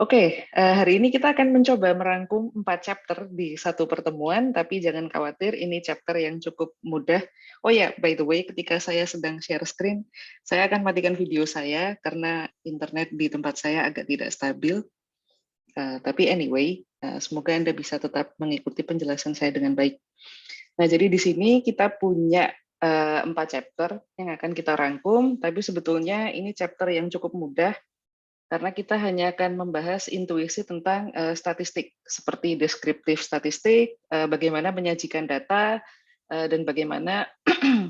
Oke, hari ini kita akan mencoba merangkum 4 chapter di satu pertemuan, tapi jangan khawatir, ini chapter yang cukup mudah. Oh ya, by the way, ketika saya sedang share screen, saya akan matikan video saya karena internet di tempat saya agak tidak stabil. Tapi anyway, semoga Anda bisa tetap mengikuti penjelasan saya dengan baik. Nah, jadi di sini kita punya 4 chapter yang akan kita rangkum, tapi sebetulnya ini chapter yang cukup mudah karena kita hanya akan membahas intuisi tentang statistik, seperti deskriptif statistik, bagaimana menyajikan data, dan bagaimana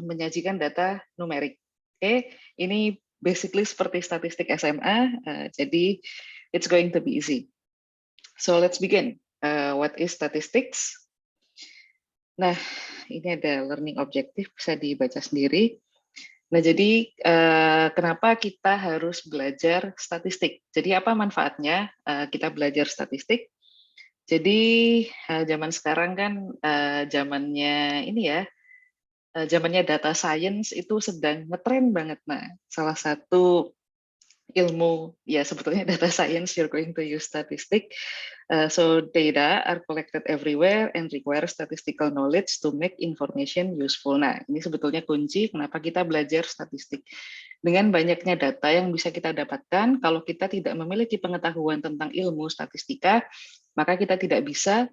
menyajikan data numerik. Oke, ini basically seperti statistik SMA, jadi it's going to be easy. So let's begin. What is statistics? Nah, ini ada learning objective, bisa dibaca sendiri. Nah, jadi kenapa kita harus belajar statistik? Jadi apa manfaatnya kita belajar statistik? Jadi zaman sekarang kan zamannya ini ya, zamannya data science itu sedang ngetren banget. Nah, salah satu ilmu ya sebetulnya data science you're going to use statistic. So data are collected everywhere and require statistical knowledge to make information useful. Nah, ini sebetulnya kunci kenapa kita belajar statistik. Dengan banyaknya data yang bisa kita dapatkan, kalau kita tidak memiliki pengetahuan tentang ilmu statistika, maka kita tidak bisa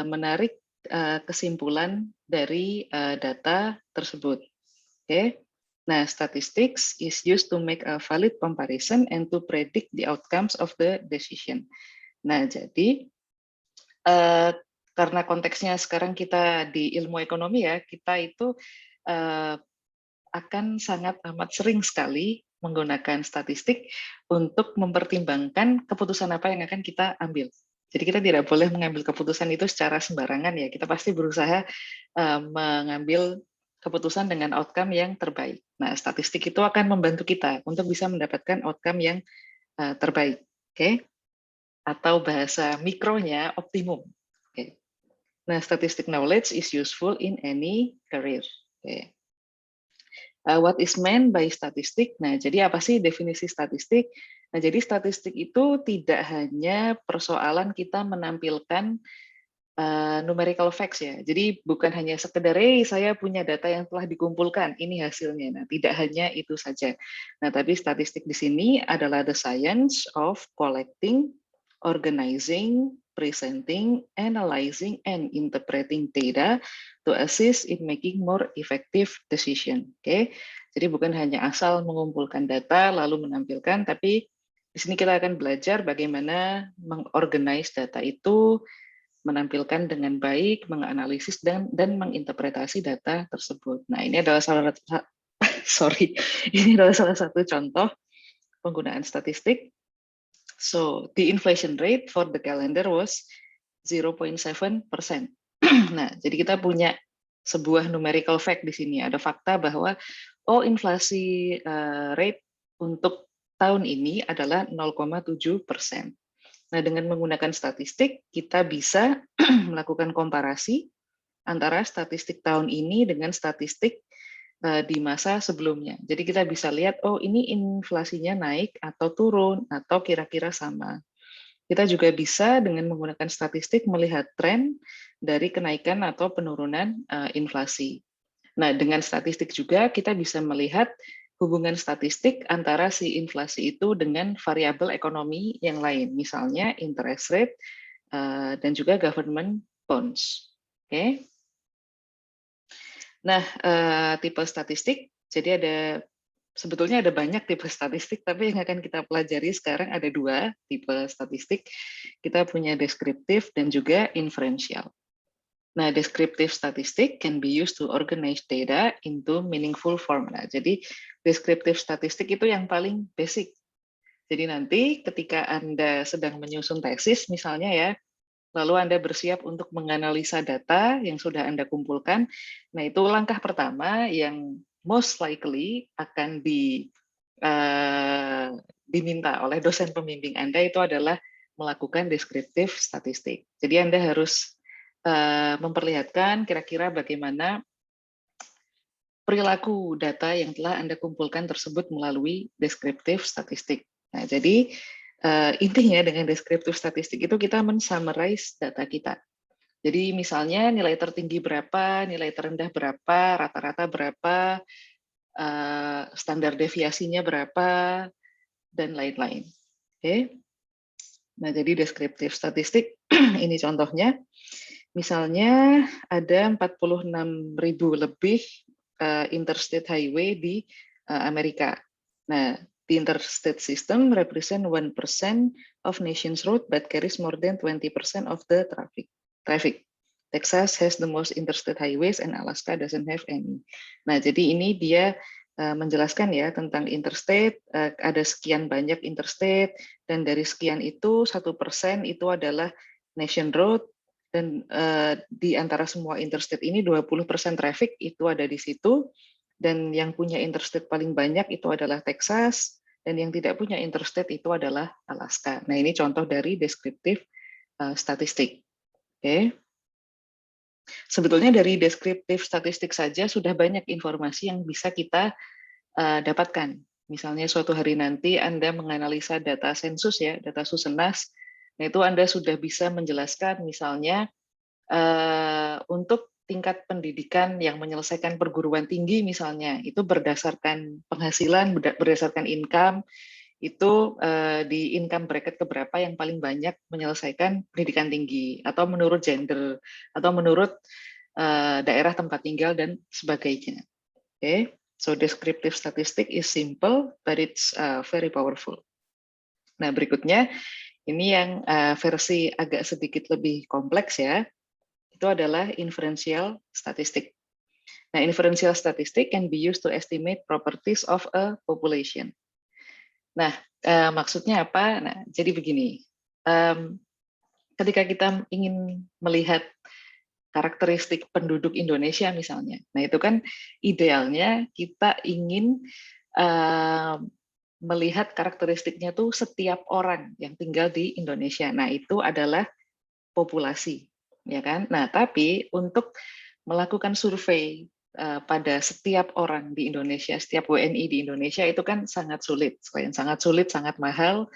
menarik kesimpulan dari data tersebut. Oke. Nah, statistics is used to make a valid comparison and to predict the outcomes of the decision. Nah, jadi karena konteksnya sekarang kita di ilmu ekonomi ya, kita itu akan sangat amat sering sekali menggunakan statistik untuk mempertimbangkan keputusan apa yang akan kita ambil. Jadi kita tidak boleh mengambil keputusan itu secara sembarangan ya. Kita pasti berusaha mengambil keputusan dengan outcome yang terbaik. Nah, statistik itu akan membantu kita untuk bisa mendapatkan outcome yang terbaik. Oke? Atau bahasa mikronya optimum. Oke. Nah, statistic knowledge is useful in any career. Oke. What is meant by statistik? Nah, jadi apa sih definisi statistik? Nah, jadi statistik itu tidak hanya persoalan kita menampilkan numerical facts ya. Jadi bukan hanya sekedar, saya punya data yang telah dikumpulkan, ini hasilnya. Nah, tidak hanya itu saja. Nah, tapi statistik di sini adalah the science of collecting, organizing, presenting, analyzing, and interpreting data to assist in making more effective decision. Oke, jadi bukan hanya asal mengumpulkan data lalu menampilkan, tapi di sini kita akan belajar bagaimana mengorganize data itu, menampilkan dengan baik, menganalisis dan menginterpretasi data tersebut. Nah, ini adalah ini adalah salah satu contoh penggunaan statistik. So, the inflation rate for the calendar was 0.7%. Nah, jadi kita punya sebuah numerical fact di sini. Ada fakta bahwa inflasi rate untuk tahun ini adalah 0,7%. Nah, dengan menggunakan statistik, kita bisa melakukan komparasi antara statistik tahun ini dengan statistik di masa sebelumnya. Jadi kita bisa lihat, ini inflasinya naik atau turun, atau kira-kira sama. Kita juga bisa dengan menggunakan statistik melihat tren dari kenaikan atau penurunan inflasi. Nah, dengan statistik juga kita bisa melihat hubungan statistik antara si inflasi itu dengan variabel ekonomi yang lain, misalnya interest rate dan juga government bonds. Oke. Nah, tipe statistik, jadi sebetulnya ada banyak tipe statistik, tapi yang akan kita pelajari sekarang ada 2 tipe statistik. Kita punya deskriptif dan juga inferential. Nah, descriptive statistic can be used to organize data into meaningful formula. Jadi, descriptive statistik itu yang paling basic. Jadi nanti ketika Anda sedang menyusun tesis misalnya ya, lalu Anda bersiap untuk menganalisa data yang sudah Anda kumpulkan, nah itu langkah pertama yang most likely akan diminta oleh dosen pembimbing Anda itu adalah melakukan deskriptif statistik. Jadi Anda harus memperlihatkan kira-kira bagaimana perilaku data yang telah Anda kumpulkan tersebut melalui deskriptif statistik. Nah, jadi Intinya dengan deskriptif statistik itu kita men-summarize data kita. Jadi misalnya nilai tertinggi berapa, nilai terendah berapa, rata-rata berapa, standar deviasinya berapa, dan lain-lain. Oke. Nah, jadi deskriptif statistik ini contohnya. Misalnya ada 46.000 lebih interstate highway di Amerika. Nah, the interstate system represent 1% of nation's road but carries more than 20% of the traffic. Texas has the most interstate highways and Alaska doesn't have any. Nah, jadi ini dia menjelaskan ya tentang interstate, ada sekian banyak interstate, dan dari sekian itu 1% itu adalah nation road, dan di antara semua interstate ini 20% traffic itu ada di situ, dan yang punya interstate paling banyak itu adalah Texas, dan yang tidak punya interstate itu adalah Alaska. Nah, ini contoh dari deskriptif statistik. Oke. Sebetulnya dari deskriptif statistik saja sudah banyak informasi yang bisa kita dapatkan. Misalnya suatu hari nanti Anda menganalisa data sensus ya, data Susenas, nah itu Anda sudah bisa menjelaskan misalnya untuk tingkat pendidikan yang menyelesaikan perguruan tinggi misalnya, itu berdasarkan penghasilan, berdasarkan income, itu di income bracket keberapa yang paling banyak menyelesaikan pendidikan tinggi, atau menurut gender, atau menurut daerah tempat tinggal, dan sebagainya. Okay, so descriptive statistic is simple, but it's very powerful. Nah, berikutnya, ini yang versi agak sedikit lebih kompleks ya, itu adalah inferential statistic. Nah, inferential statistic can be used to estimate properties of a population. Nah, maksudnya apa? Nah, jadi begini, ketika kita ingin melihat karakteristik penduduk Indonesia misalnya, nah itu kan idealnya kita ingin melihat karakteristiknya tuh setiap orang yang tinggal di Indonesia. Nah, itu adalah populasi, ya kan? Nah, tapi untuk melakukan survei pada setiap orang di Indonesia, setiap WNI di Indonesia itu kan sangat sulit, selain sangat sulit, sangat mahal,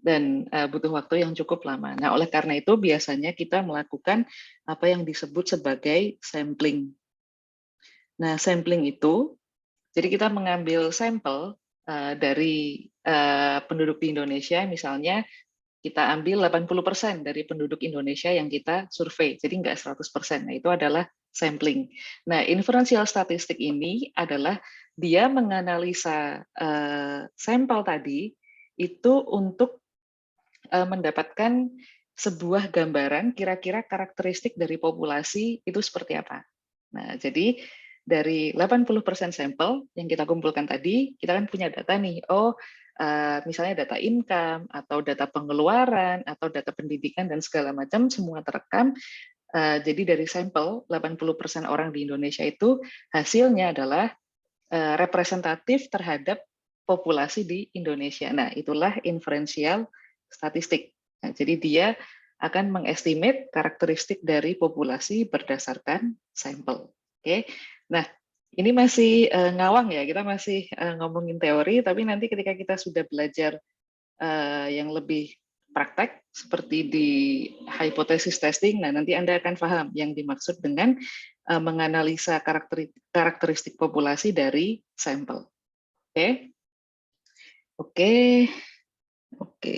dan butuh waktu yang cukup lama. Nah, oleh karena itu biasanya kita melakukan apa yang disebut sebagai sampling. Nah, sampling itu, jadi kita mengambil sampel dari penduduk di Indonesia, misalnya kita ambil 80% dari penduduk Indonesia yang kita survei, jadi nggak 100%. Nah, itu adalah sampling. Nah, inferential statistik ini adalah dia menganalisa sampel tadi itu untuk mendapatkan sebuah gambaran kira-kira karakteristik dari populasi itu seperti apa. Nah, jadi dari 80% sampel yang kita kumpulkan tadi, kita kan punya data nih, misalnya data income, atau data pengeluaran, atau data pendidikan, dan segala macam, semua terekam. Jadi dari sampel, 80% orang di Indonesia itu hasilnya adalah representatif terhadap populasi di Indonesia. Nah, itulah inferential statistik. Nah, jadi dia akan mengestimate karakteristik dari populasi berdasarkan sampel. Oke, nah ini masih ngawang ya, kita masih ngomongin teori, tapi nanti ketika kita sudah belajar yang lebih praktek seperti di hypothesis testing, nah nanti Anda akan paham yang dimaksud dengan menganalisa karakteristik populasi dari sampel. Oke, oke, oke.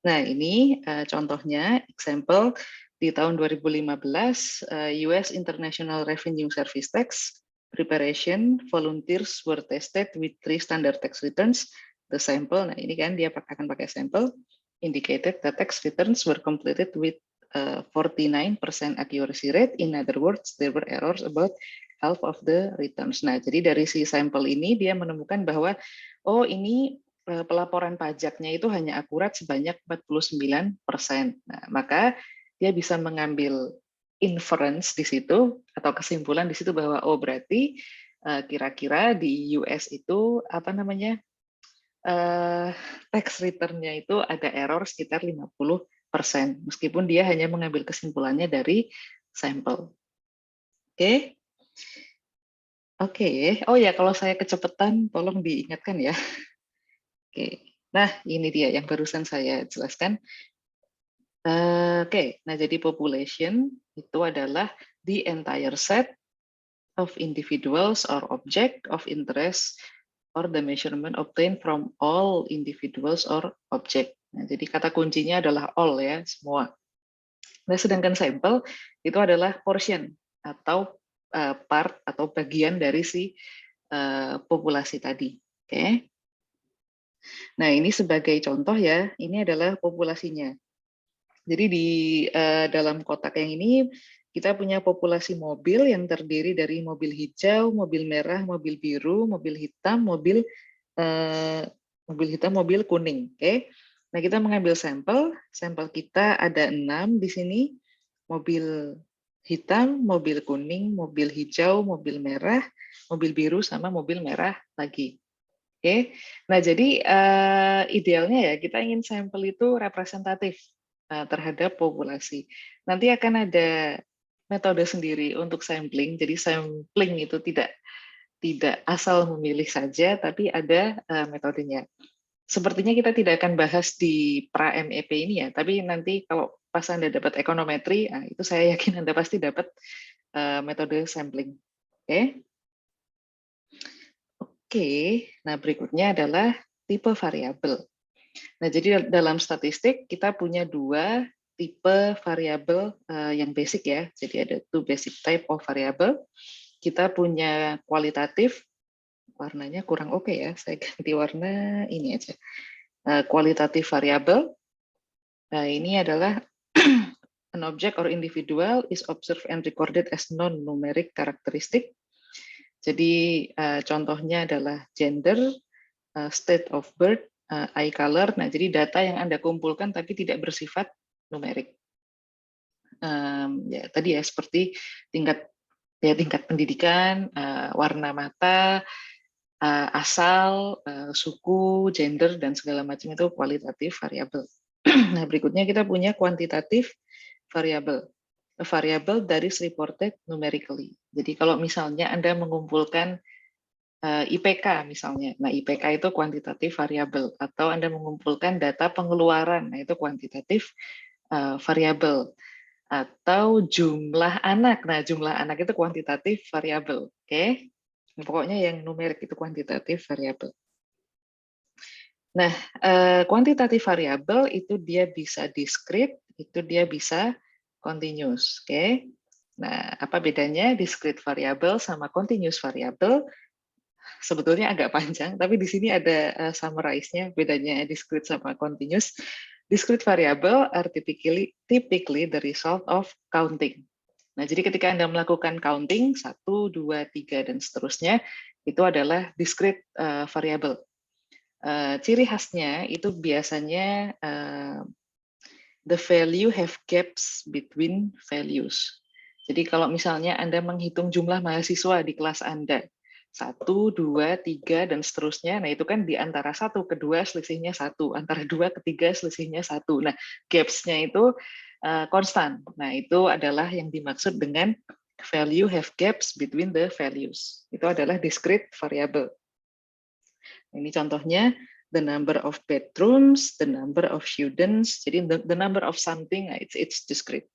Nah ini contohnya, example di tahun 2015, US International Revenue Service Tax preparation volunteers were tested with 3 standard tax returns. The sample, nah ini kan dia akan pakai sampel, indicated that tax returns were completed with 49% accuracy rate. In other words, there were errors about half of the returns. Nah, jadi dari si sampel ini dia menemukan bahwa oh ini pelaporan pajaknya itu hanya akurat sebanyak 49%. Nah, maka dia bisa mengambil inference di situ atau kesimpulan di situ bahwa oh berarti kira-kira di US itu apa namanya tax return-nya itu ada error sekitar 50%, meskipun dia hanya mengambil kesimpulannya dari sampel. Oke. Oke. Oh ya, kalau saya kecepatan tolong diingatkan ya. Oke. Nah, ini dia yang barusan saya jelaskan. Oke, nah jadi population itu adalah the entire set of individuals or object of interest or the measurement obtained from all individuals or object. Nah, jadi kata kuncinya adalah all ya, semua. Nah, sedangkan sampel itu adalah portion atau part atau bagian dari si populasi tadi. Oke. Nah, ini sebagai contoh ya, ini adalah populasinya. Jadi di dalam kotak yang ini kita punya populasi mobil yang terdiri dari mobil hijau, mobil merah, mobil biru, mobil hitam, eh, mobil kuning. Oke. Nah, kita mengambil sampel. Sampel kita ada 6 di sini. Mobil hitam, mobil kuning, mobil hijau, mobil merah, mobil biru sama mobil merah lagi. Oke. Nah, jadi idealnya ya kita ingin sampel itu representatif terhadap populasi. Nanti akan ada metode sendiri untuk sampling. Jadi sampling itu tidak asal memilih saja, tapi ada metodenya. Sepertinya kita tidak akan bahas di pra-MEP ini ya, tapi nanti kalau pas Anda dapat ekonometri, nah itu saya yakin Anda pasti dapat metode sampling. Oke. Oke, nah berikutnya adalah tipe variabel. Nah, jadi dalam statistik kita punya dua tipe variabel yang basic ya. Jadi ada two basic type of variable. Kita punya kualitatif, warnanya kurang oke ya. Saya ganti warna ini aja. Kualitatif variabel. Nah, ini adalah an object or individual is observed and recorded as non-numeric characteristic. Jadi contohnya adalah gender, state of birth, eye color. Nah, jadi data yang Anda kumpulkan tapi tidak bersifat numerik. Ya, tadi ya seperti tingkat pendidikan, warna mata, asal, suku, gender dan segala macam itu kualitatif variabel. Nah, berikutnya kita punya kuantitatif variabel. A variable that is reported numerically. Jadi kalau misalnya Anda mengumpulkan IPK misalnya. Nah, IPK itu kuantitatif variabel atau Anda mengumpulkan data pengeluaran. Nah, itu kuantitatif variabel atau jumlah anak. Nah, jumlah anak itu kuantitatif variabel. Oke. Pokoknya yang numerik itu kuantitatif variabel. Nah, kuantitatif variabel itu dia bisa discrete, itu dia bisa continuous. Oke. Nah, apa bedanya discrete variabel sama continuous variabel? Sebetulnya agak panjang, tapi di sini ada summarize-nya bedanya discrete sama continuous. Discrete variable are typically the result of counting. Nah, jadi ketika Anda melakukan counting 1, 2, 3 dan seterusnya, itu adalah discrete variable. Ciri khasnya itu biasanya the value have gaps between values. Jadi kalau misalnya Anda menghitung jumlah mahasiswa di kelas Anda, 1, 2, 3, dan seterusnya, nah itu kan di antara 1 ke 2 selisihnya 1, antara 2 ke 3 selisihnya 1. Nah, gaps-nya itu konstan. Nah, itu adalah yang dimaksud dengan value have gaps between the values. Itu adalah discrete variable. Ini contohnya, the number of bedrooms, the number of students, jadi the number of something, it's discrete.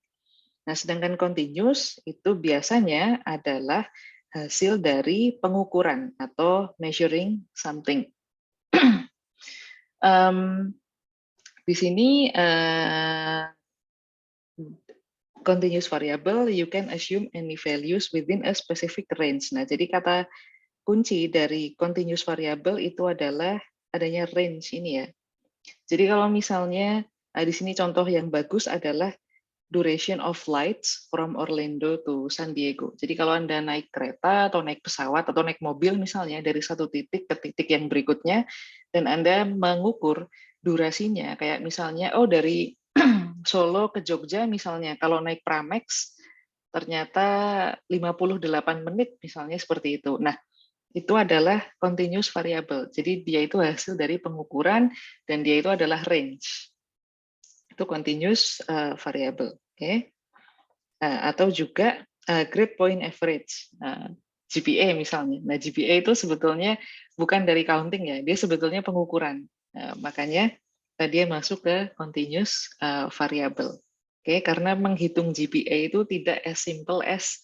Nah, sedangkan continuous itu biasanya adalah hasil dari pengukuran atau measuring something. Di sini continuous variable, you can assume any values within a specific range. Nah, jadi kata kunci dari continuous variable itu adalah adanya range ini ya. Jadi kalau misalnya di sini contoh yang bagus adalah duration of flights from Orlando to San Diego. Jadi kalau Anda naik kereta atau naik pesawat atau naik mobil misalnya dari satu titik ke titik yang berikutnya dan Anda mengukur durasinya kayak misalnya dari Solo ke Jogja misalnya kalau naik Pramex ternyata 58 menit misalnya seperti itu. Nah, itu adalah continuous variable. Jadi dia itu hasil dari pengukuran dan dia itu adalah range. Itu continuous variable, oke? Atau juga grade point average, GPA misalnya. Nah, GPA itu sebetulnya bukan dari counting ya, dia sebetulnya pengukuran. Makanya dia masuk ke continuous variable. Oke, karena menghitung GPA itu tidak as simple as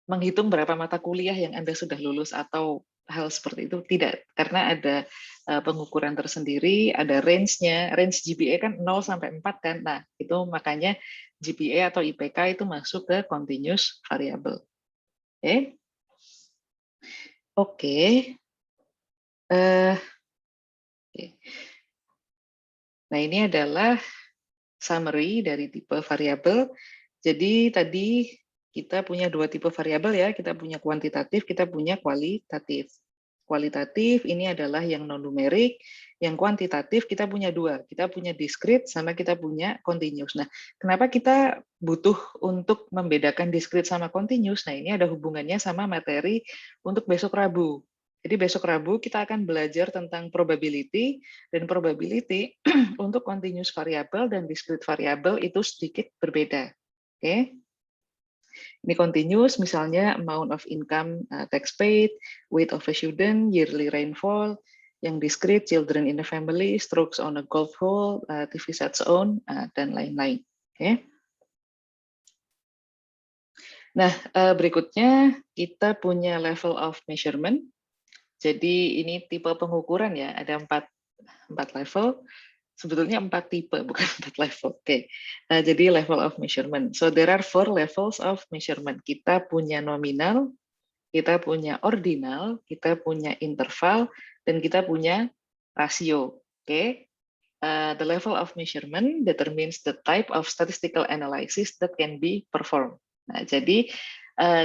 menghitung berapa mata kuliah yang Anda sudah lulus atau hal seperti itu, tidak. Karena ada pengukuran tersendiri, ada range-nya. Range GPA kan 0 sampai 4 kan. Nah, itu makanya GPA atau IPK itu masuk ke continuous variable. Oke. Oke. Nah, ini adalah summary dari tipe variabel. Jadi tadi kita punya dua tipe variabel ya, kita punya kuantitatif, kita punya kualitatif. Kualitatif ini adalah yang non-numerik, yang kuantitatif kita punya dua, kita punya discrete sama kita punya continuous. Nah, kenapa kita butuh untuk membedakan discrete sama continuous? Nah, ini ada hubungannya sama materi untuk besok Rabu. Jadi besok Rabu kita akan belajar tentang probability, dan probability untuk continuous variable dan discrete variable itu sedikit berbeda. Oke. Ini continuous, misalnya amount of income tax paid, weight of a student, yearly rainfall. Yang discrete, children in the family, strokes on a golf hole, TV sets owned, dan lain-lain. Oke. Nah, berikutnya kita punya level of measurement. Jadi ini tipe pengukuran ya, ada empat level. Sebetulnya 4 tipe, bukan 4 level. Oke. Jadi level of measurement. So there are 4 levels of measurement. Kita punya nominal, kita punya ordinal, kita punya interval, dan kita punya rasio. Oke. The level of measurement determines the type of statistical analysis that can be performed. Nah, jadi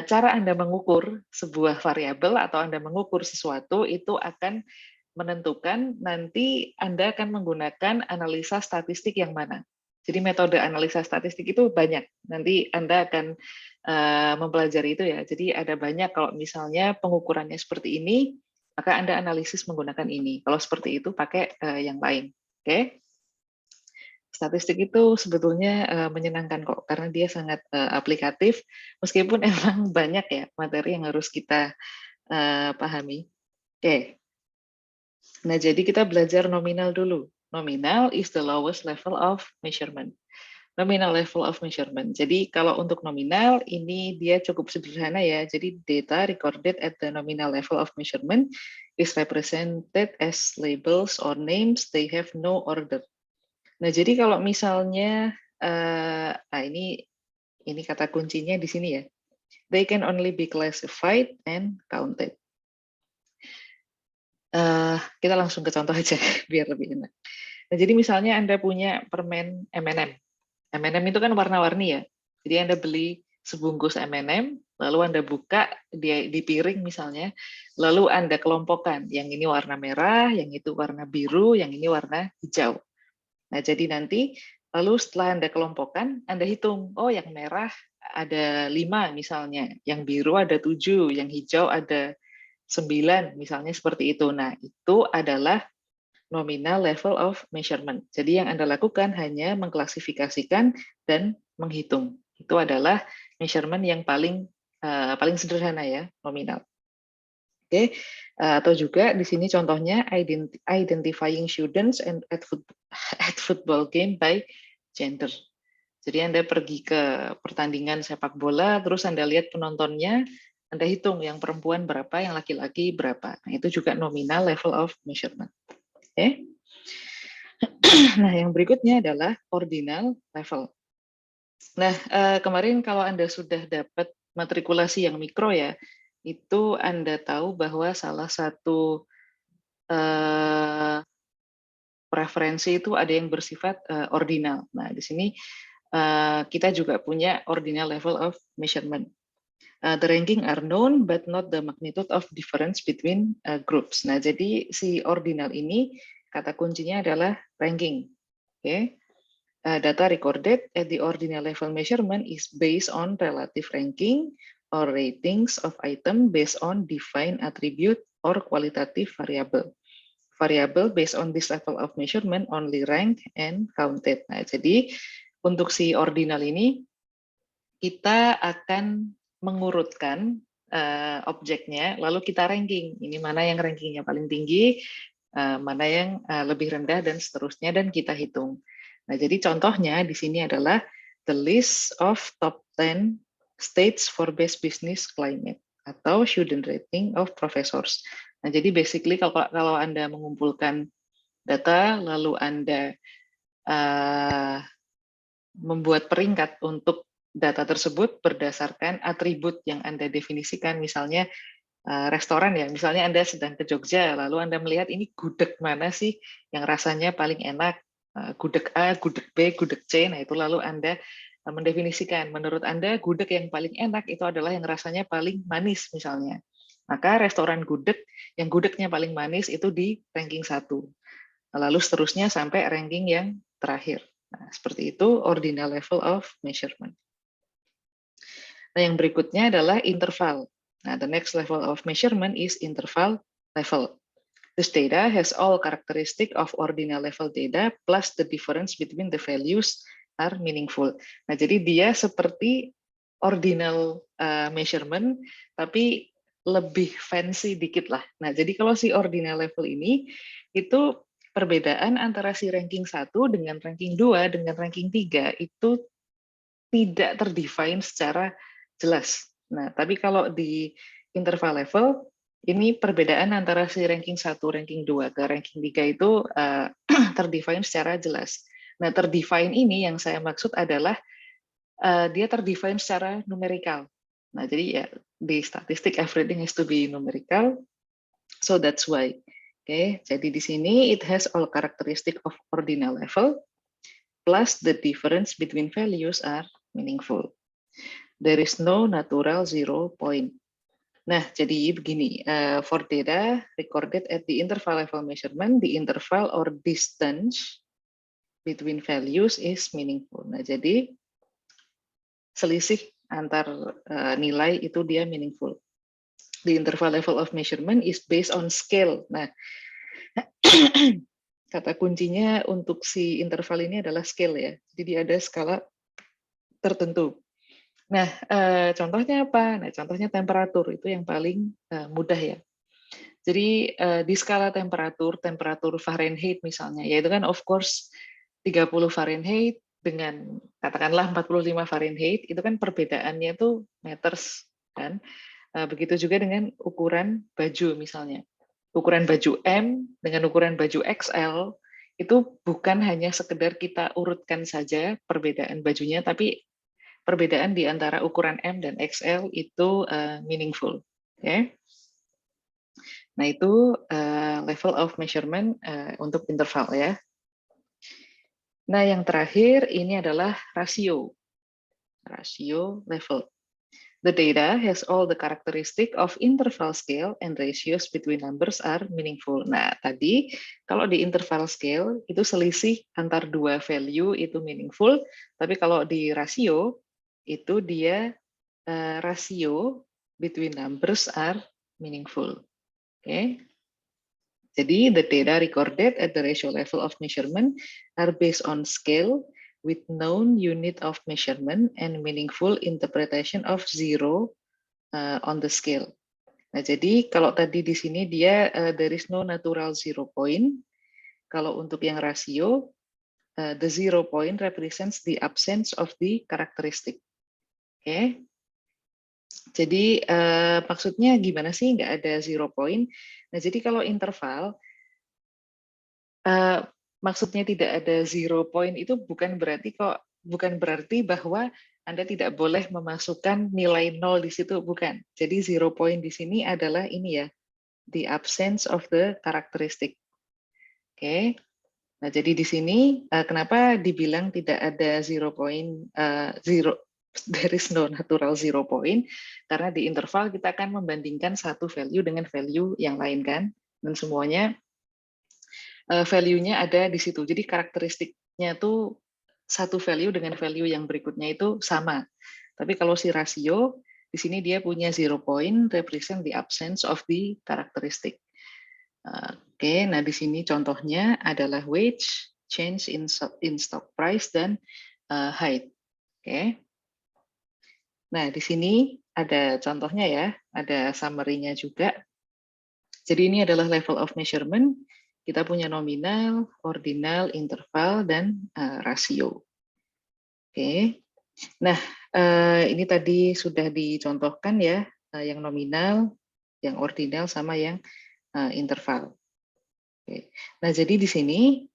cara Anda mengukur sebuah variabel atau Anda mengukur sesuatu itu akan menentukan nanti Anda akan menggunakan analisa statistik yang mana. Jadi metode analisa statistik itu banyak. Nanti Anda akan mempelajari itu ya. Jadi ada banyak, kalau misalnya pengukurannya seperti ini, maka Anda analisis menggunakan ini. Kalau seperti itu pakai yang lain. Oke. Statistik itu sebetulnya menyenangkan kok, karena dia sangat aplikatif, meskipun emang banyak ya materi yang harus kita pahami. Oke. Nah, jadi kita belajar nominal dulu. Nominal is the lowest level of measurement. Nominal level of measurement. Jadi kalau untuk nominal, ini dia cukup sederhana ya. Jadi data recorded at the nominal level of measurement is represented as labels or names. They have no order. Nah, jadi kalau misalnya, ini kata kuncinya di sini ya. They can only be classified and counted. Kita langsung ke contoh aja biar lebih enak. Nah, jadi misalnya Anda punya permen M&M. M&M itu kan warna-warni ya. Jadi Anda beli sebungkus M&M, lalu Anda buka di piring misalnya, lalu Anda kelompokkan. Yang ini warna merah, yang itu warna biru, yang ini warna hijau. Nah, jadi nanti lalu setelah Anda kelompokkan, Anda hitung, oh yang merah ada 5 misalnya, yang biru ada 7, yang hijau ada 9, misalnya seperti itu. Nah, itu adalah nominal level of measurement. Jadi yang Anda lakukan hanya mengklasifikasikan dan menghitung. Itu adalah measurement yang paling sederhana ya, nominal. Oke, atau juga di sini contohnya identifying students and at football game by gender. Jadi Anda pergi ke pertandingan sepak bola, terus Anda lihat penontonnya, Anda hitung yang perempuan berapa, yang laki-laki berapa. Nah, itu juga nominal level of measurement. Oke. Nah, yang berikutnya adalah ordinal level. Nah, kemarin kalau Anda sudah dapat matrikulasi yang mikro ya, itu Anda tahu bahwa salah satu preferensi itu ada yang bersifat ordinal. Nah, di sini kita juga punya ordinal level of measurement. The ranking are known but not the magnitude of difference between groups. Nah, jadi si ordinal ini kata kuncinya adalah ranking. Okay. Data recorded at the ordinal level measurement is based on relative ranking or ratings of item based on defined attribute or qualitative variable. Variable based on this level of measurement only rank and counted. Nah, jadi untuk si ordinal ini kita akan mengurutkan objeknya, lalu kita ranking. Ini mana yang rankingnya paling tinggi, mana yang lebih rendah dan seterusnya, dan kita hitung. Nah, jadi contohnya di sini adalah the list of top 10 states for best business climate atau student rating of professors. Nah, jadi basically kalau Anda mengumpulkan data lalu Anda membuat peringkat untuk data tersebut berdasarkan atribut yang Anda definisikan, misalnya restoran ya, misalnya Anda sedang ke Jogja, lalu Anda melihat ini gudeg mana sih yang rasanya paling enak, gudeg A, gudeg B, gudeg C, nah itu lalu Anda mendefinisikan, menurut Anda gudeg yang paling enak itu adalah yang rasanya paling manis misalnya. Maka restoran gudeg yang gudegnya paling manis itu di ranking 1. Lalu seterusnya sampai ranking yang terakhir. Nah, seperti itu ordinal level of measurement. Nah, yang berikutnya adalah interval. Nah, the next level of measurement is interval level. This data has all characteristic of ordinal level data plus the difference between the values are meaningful. Nah, jadi dia seperti ordinal measurement, tapi lebih fancy dikit lah. Nah, jadi kalau si ordinal level ini, itu perbedaan antara si ranking 1 dengan ranking 2 dengan ranking 3 itu tidak terdefine secara jelas. Nah, tapi kalau di interval level, ini perbedaan antara si ranking 1, ranking 2 ke ranking 3 itu terdefine secara jelas. Nah, terdefine ini yang saya maksud adalah dia terdefine secara numerikal. Nah, jadi ya di statistik everything has to be numerical, so that's why. Oke, jadi di sini it has all characteristic of ordinal level plus the difference between values are meaningful. There is no natural zero point. Nah, jadi begini, for data recorded at the interval level measurement, the interval or distance between values is meaningful. Nah, jadi selisih antar nilai itu dia meaningful. The interval level of measurement is based on scale. Nah, kata kuncinya untuk si interval ini adalah scale ya. Jadi dia ada skala tertentu. Nah, contohnya apa? Nah, contohnya temperatur itu yang paling mudah ya. Jadi di skala temperatur Fahrenheit misalnya, yaitu kan of course 30 Fahrenheit dengan katakanlah 45 Fahrenheit, itu kan perbedaannya itu meters kan. Begitu juga dengan ukuran baju misalnya. Ukuran baju M dengan ukuran baju XL itu bukan hanya sekedar kita urutkan saja perbedaan bajunya, tapi perbedaan di antara ukuran M dan XL itu meaningful. Okay? Nah, itu level of measurement untuk interval ya. Nah, yang terakhir ini adalah rasio. Rasio level. The data has all the characteristic of interval scale and ratios between numbers are meaningful. Nah, tadi kalau di interval scale itu selisih antar dua value itu meaningful, tapi kalau di rasio itu dia rasio between numbers are meaningful. Oke. Okay. Jadi the data recorded at the ratio level of measurement are based on scale with known unit of measurement and meaningful interpretation of zero on the scale. Nah, jadi kalau tadi di sini dia there is no natural zero point. Kalau untuk yang rasio, the zero point represents the absence of the characteristic. Oke. Okay. Jadi maksudnya gimana sih nggak ada zero point? Nah, jadi kalau interval maksudnya tidak ada zero point itu bukan berarti bahwa Anda tidak boleh memasukkan nilai nol di situ, bukan. Jadi zero point di sini adalah ini ya, the absence of the characteristic. Oke. Nah, jadi di sini kenapa dibilang tidak ada zero point, there is no natural zero point, karena di interval kita akan membandingkan satu value dengan value yang lain kan, dan semuanya value-nya ada di situ. Jadi karakteristiknya tuh satu value dengan value yang berikutnya itu sama. Tapi kalau si rasio, di sini dia punya zero point, represent the absence of the characteristic. Oke, nah di sini contohnya adalah wage, change in stock price, dan height. Oke. Nah, di sini ada contohnya ya, ada summary-nya juga. Jadi ini adalah level of measurement Kita punya nominal, ordinal, interval, dan rasio. Oke. Nah, ini tadi sudah dicontohkan ya, yang nominal, yang ordinal, sama yang interval. Oke. Nah, jadi di sini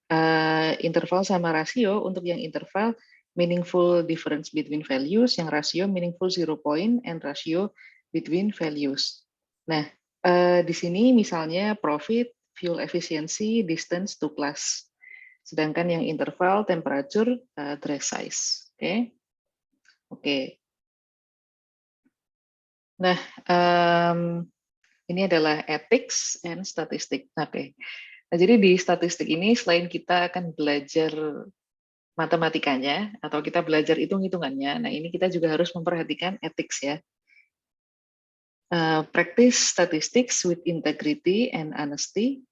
interval sama rasio, untuk yang interval meaningful difference between values, yang rasio meaningful 0 point and ratio between values. Nah, di sini misalnya profit, fuel efficiency, distance to class. Sedangkan yang interval temperature, dress size. Oke. Oke. Nah, ini adalah ethics and statistik. Oke. Nah, jadi di statistik ini selain kita akan belajar matematikanya atau kita belajar hitung-hitungannya, nah ini kita juga harus memperhatikan ethics ya. Practice statistics with integrity and honesty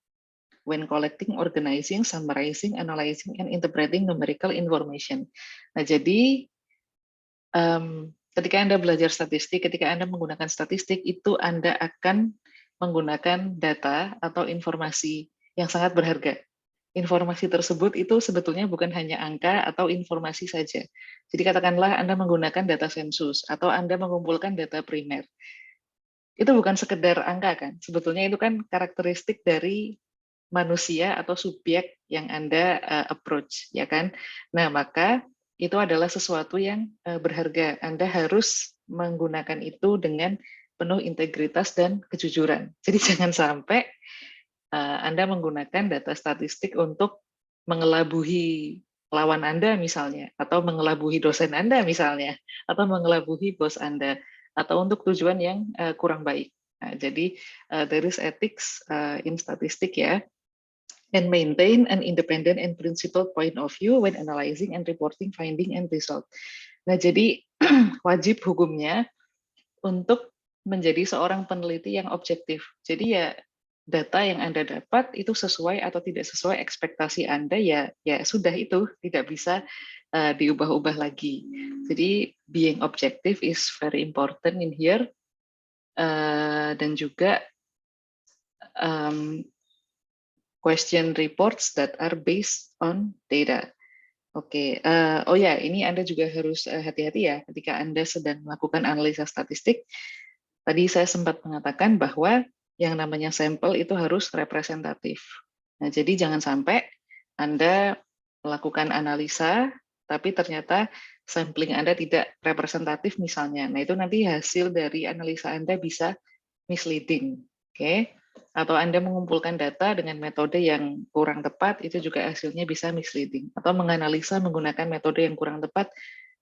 when collecting, organizing, summarizing, analyzing, and interpreting numerical information. Nah, jadi ketika Anda belajar statistik, ketika Anda menggunakan statistik, itu Anda akan menggunakan data atau informasi yang sangat berharga. Informasi tersebut itu sebetulnya bukan hanya angka atau informasi saja. Jadi katakanlah Anda menggunakan data sensus atau Anda mengumpulkan data primer. Itu bukan sekedar angka kan, sebetulnya itu kan karakteristik dari manusia atau subjek yang Anda approach, ya kan? Nah, maka itu adalah sesuatu yang berharga. Anda harus menggunakan itu dengan penuh integritas dan kejujuran. Jadi jangan sampai Anda menggunakan data statistik untuk mengelabuhi lawan Anda misalnya, atau mengelabuhi dosen Anda misalnya, atau mengelabuhi bos Anda, atau untuk tujuan yang kurang baik. Nah, jadi there is ethics in statistik ya, and maintain an independent and principled point of view when analyzing and reporting finding and result. Nah, jadi wajib hukumnya untuk menjadi seorang peneliti yang objektif. Jadi ya data yang Anda dapat itu sesuai atau tidak sesuai ekspektasi Anda, ya sudah, itu tidak bisa diubah-ubah lagi. Jadi being objective is very important in here, dan juga question reports that are based on data. Oke, oh ya, ini Anda juga harus hati-hati ya ketika Anda sedang melakukan analisa statistik. Tadi saya sempat mengatakan bahwa yang namanya sampel itu harus representatif. Nah, jadi jangan sampai Anda melakukan analisa, tapi ternyata sampling Anda tidak representatif misalnya. Nah, itu nanti hasil dari analisa Anda bisa misleading. Oke? Atau Anda mengumpulkan data dengan metode yang kurang tepat, itu juga hasilnya bisa misleading. Atau menganalisa menggunakan metode yang kurang tepat,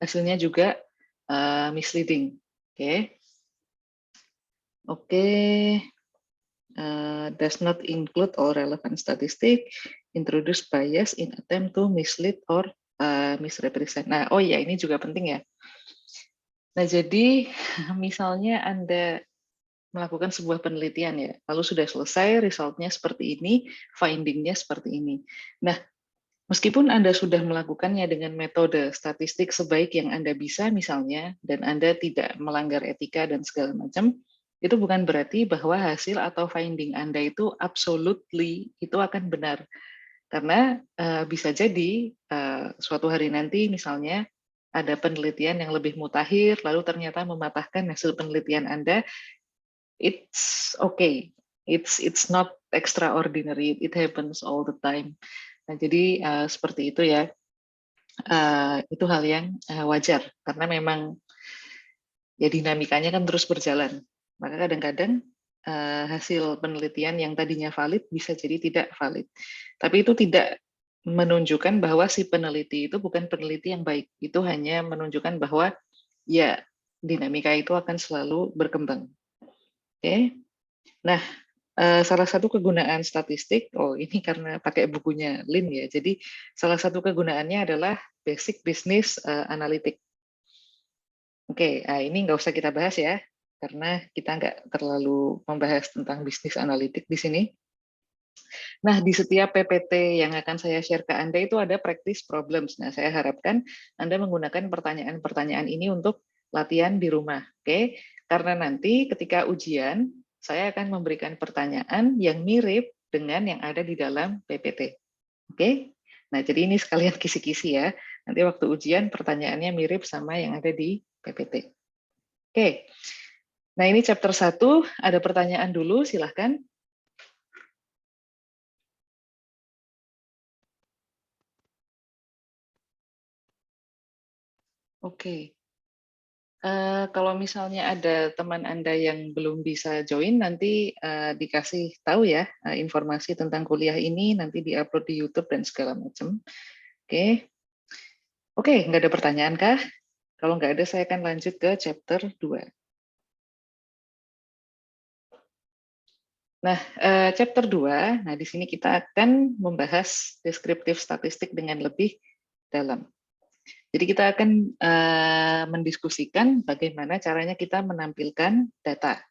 hasilnya juga misleading. Oke? Oke, does not include all relevant statistic, introduce bias in attempt to mislead or misrepresent. Nah, oh ya, ini juga penting ya. Nah, jadi misalnya Anda melakukan sebuah penelitian ya, lalu sudah selesai, resultnya seperti ini, findingnya seperti ini. Nah, meskipun Anda sudah melakukannya dengan metode statistik sebaik yang Anda bisa misalnya, dan Anda tidak melanggar etika dan segala macam, itu bukan berarti bahwa hasil atau finding Anda itu absolutely itu akan benar. Karena bisa jadi suatu hari nanti misalnya ada penelitian yang lebih mutakhir, lalu ternyata mematahkan hasil penelitian Anda. It's okay. It's not extraordinary. It happens all the time. Nah, jadi seperti itu ya. Itu hal yang wajar karena memang ya dinamikanya kan terus berjalan. Maka kadang-kadang hasil penelitian yang tadinya valid bisa jadi tidak valid. Tapi itu tidak menunjukkan bahwa si peneliti itu bukan peneliti yang baik. Itu hanya menunjukkan bahwa ya dinamika itu akan selalu berkembang. Oke. Nah, salah satu kegunaan statistik, oh ini karena pakai bukunya Lin ya, jadi salah satu kegunaannya adalah basic business analytic. Oke, ini nggak usah kita bahas ya, karena kita nggak terlalu membahas tentang bisnis analitik di sini. Nah, di setiap PPT yang akan saya share ke Anda itu ada practice problems. Nah, saya harapkan Anda menggunakan pertanyaan-pertanyaan ini untuk latihan di rumah. Oke, karena nanti ketika ujian, saya akan memberikan pertanyaan yang mirip dengan yang ada di dalam PPT. Oke? Nah, jadi ini sekalian kisi-kisi ya. Nanti waktu ujian pertanyaannya mirip sama yang ada di PPT. Oke. Nah, ini chapter 1. Ada pertanyaan dulu, silahkan. Oke. Kalau misalnya ada teman Anda yang belum bisa join, nanti dikasih tahu ya informasi tentang kuliah ini, nanti diupload di YouTube dan segala macam. Oke. Oke, nggak ada pertanyaan kah? Kalau nggak ada, saya akan lanjut ke chapter 2. Nah, chapter 2, nah di sini kita akan membahas deskriptif statistik dengan lebih dalam. Jadi kita akan mendiskusikan bagaimana caranya kita menampilkan data.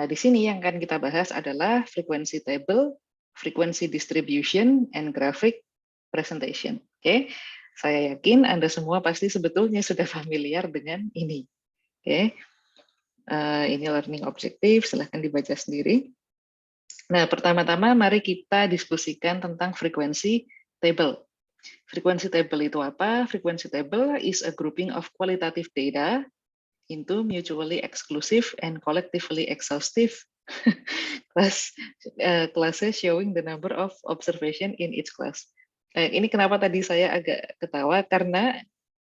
Nah, di sini yang akan kita bahas adalah frequency table, frequency distribution, and graphic presentation. Oke, saya yakin Anda semua pasti sebetulnya sudah familiar dengan ini. Oke, ini learning objective, silahkan dibaca sendiri. Nah, pertama-tama mari kita diskusikan tentang frequency table. Frequency table itu apa? Frequency table is a grouping of qualitative data into mutually exclusive and collectively exhaustive classes showing the number of observation in each class. Ini kenapa tadi saya agak ketawa, karena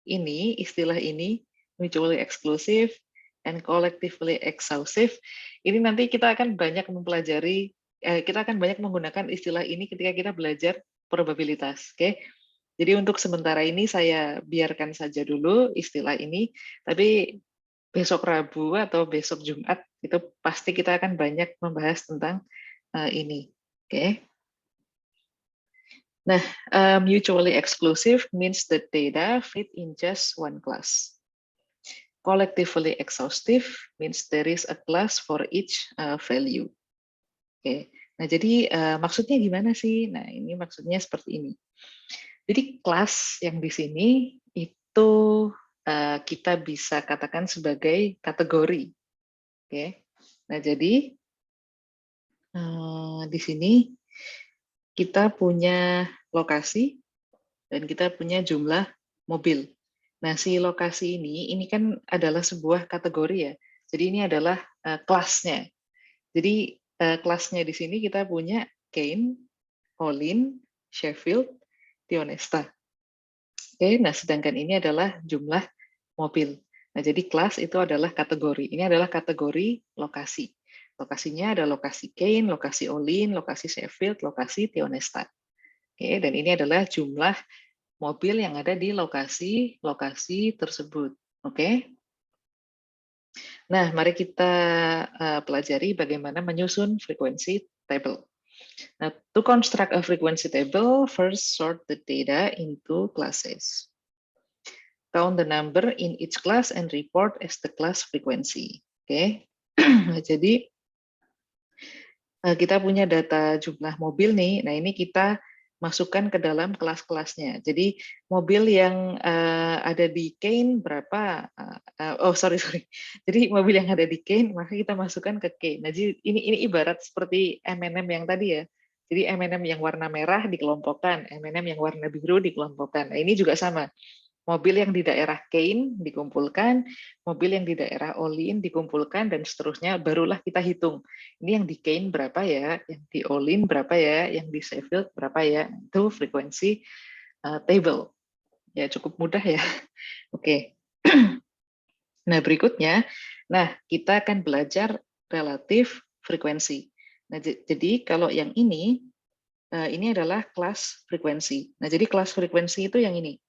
ini, istilah ini, mutually exclusive and collectively exhaustive, ini nanti kita akan banyak mempelajari, kita akan banyak menggunakan istilah ini ketika kita belajar probabilitas. Oke? Jadi untuk sementara ini saya biarkan saja dulu istilah ini, tapi besok Rabu atau besok Jumat itu pasti kita akan banyak membahas tentang ini. Oke. Nah, mutually exclusive means the data fit in just one class. Collectively exhaustive means there is a class for each value. Oke. Nah, jadi maksudnya gimana sih? Nah, ini maksudnya seperti ini. Jadi kelas yang di sini itu kita bisa katakan sebagai kategori. Oke. Nah, jadi di sini kita punya lokasi dan kita punya jumlah mobil. Nah, si lokasi ini kan adalah sebuah kategori ya. Jadi ini adalah kelasnya. Jadi kelasnya di sini kita punya Kane, Olin, Sheffield, Tionesta. Oke, nah sedangkan ini adalah jumlah mobil. Nah, jadi kelas itu adalah kategori. Ini adalah kategori lokasi. Lokasinya ada lokasi Kane, lokasi Olin, lokasi Sheffield, lokasi Tionesta. Oke, dan ini adalah jumlah mobil yang ada di lokasi-lokasi tersebut. Oke. Nah, mari kita pelajari bagaimana menyusun frequency table. Now, to construct a frequency table, first sort the data into classes. Count the number in each class and report as the class frequency. Oke. Jadi kita punya data jumlah mobil nih. Nah, ini kita masukkan ke dalam kelas-kelasnya. Jadi mobil yang ada di Kane berapa? Sorry. Jadi mobil yang ada di Kane maka kita masukkan ke Kane. Nah, jadi ini ibarat seperti M&M yang tadi ya. Jadi M&M yang warna merah dikelompokkan, M&M yang warna biru dikelompokkan. Nah, ini juga sama. Mobil yang di daerah Kane dikumpulkan, mobil yang di daerah Olin dikumpulkan, dan seterusnya, barulah kita hitung. Ini yang di Kane berapa ya, yang di Olin berapa ya, yang di Sheffield berapa ya, itu frekuensi table. Ya, cukup mudah ya. Oke. Nah, berikutnya, kita akan belajar relatif frekuensi. Nah, jadi kalau yang ini adalah kelas frekuensi. Nah, jadi kelas frekuensi itu yang ini.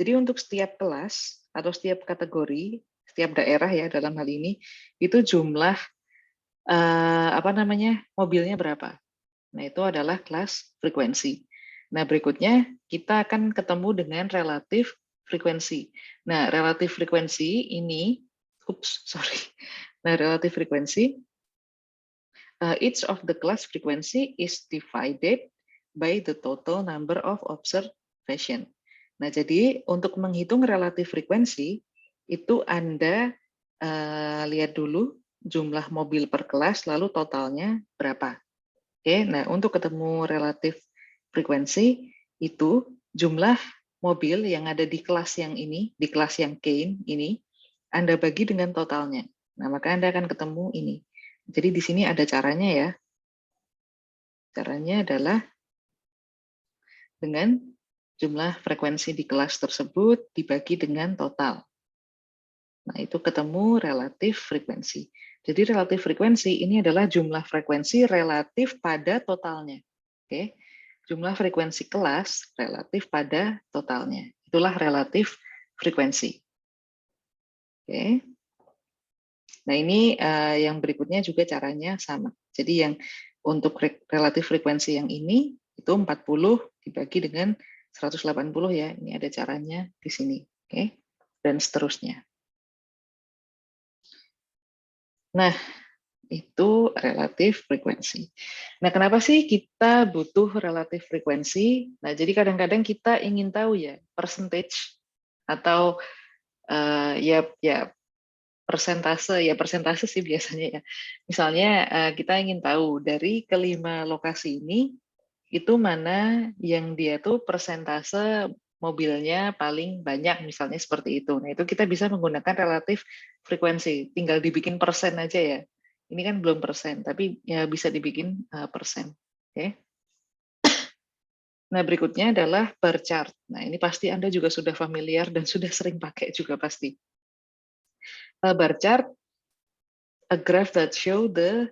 Jadi untuk setiap kelas atau setiap kategori, setiap daerah ya dalam hal ini, itu jumlah mobilnya berapa. Nah, itu adalah kelas frekuensi. Nah, berikutnya kita akan ketemu dengan relatif frekuensi. Nah, relatif frekuensi ini, Nah, relatif frekuensi, each of the class frequency is divided by the total number of observation. Nah, jadi untuk menghitung relatif frekuensi, itu Anda lihat dulu jumlah mobil per kelas, lalu totalnya berapa. Oke, nah untuk ketemu relatif frekuensi itu jumlah mobil yang ada di kelas yang ini, di kelas yang gain ini, Anda bagi dengan totalnya. Nah, maka Anda akan ketemu ini. Jadi di sini ada caranya ya. Caranya adalah dengan jumlah frekuensi di kelas tersebut dibagi dengan total. Nah, itu ketemu relatif frekuensi. Jadi relatif frekuensi ini adalah jumlah frekuensi relatif pada totalnya. Oke. Jumlah frekuensi kelas relatif pada totalnya. Itulah relatif frekuensi. Oke. Nah, ini yang berikutnya juga caranya sama. Jadi yang untuk relatif frekuensi yang ini itu 40 dibagi dengan 180 ya. Ini ada caranya di sini. Oke. Dan seterusnya. Nah, itu relatif frekuensi. Nah, kenapa sih kita butuh relatif frekuensi? Nah, jadi kadang-kadang kita ingin tahu ya percentage atau ya persentase sih biasanya ya. Misalnya kita ingin tahu dari kelima lokasi ini itu mana yang dia tuh persentase mobilnya paling banyak misalnya seperti itu. Nah, itu kita bisa menggunakan relatif frekuensi. Tinggal dibikin persen aja ya. Ini kan belum persen, tapi ya bisa dibikin persen. Oke. Nah, berikutnya adalah bar chart. Nah, ini pasti Anda juga sudah familiar dan sudah sering pakai juga pasti. Bar chart, a graph that show the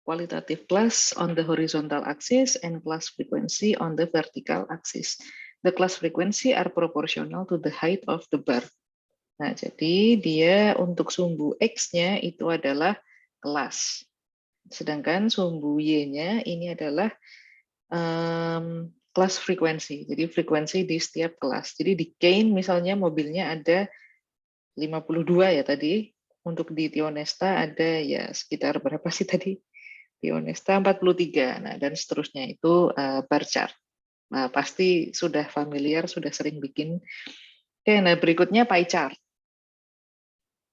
qualitative class on the horizontal axis and class frequency on the vertical axis. The class frequency are proportional to the height of the bar. Nah, jadi dia untuk sumbu X-nya itu adalah kelas. Sedangkan sumbu Y-nya ini adalah kelas frekuensi. Jadi frekuensi di setiap kelas. Jadi di gain misalnya mobilnya ada 52 ya tadi. Untuk di Tionesta ada ya sekitar berapa sih tadi? Tionesta 43, nah dan seterusnya itu bar chart. Nah, pasti sudah familiar, sudah sering bikin. Oke, nah berikutnya pie chart.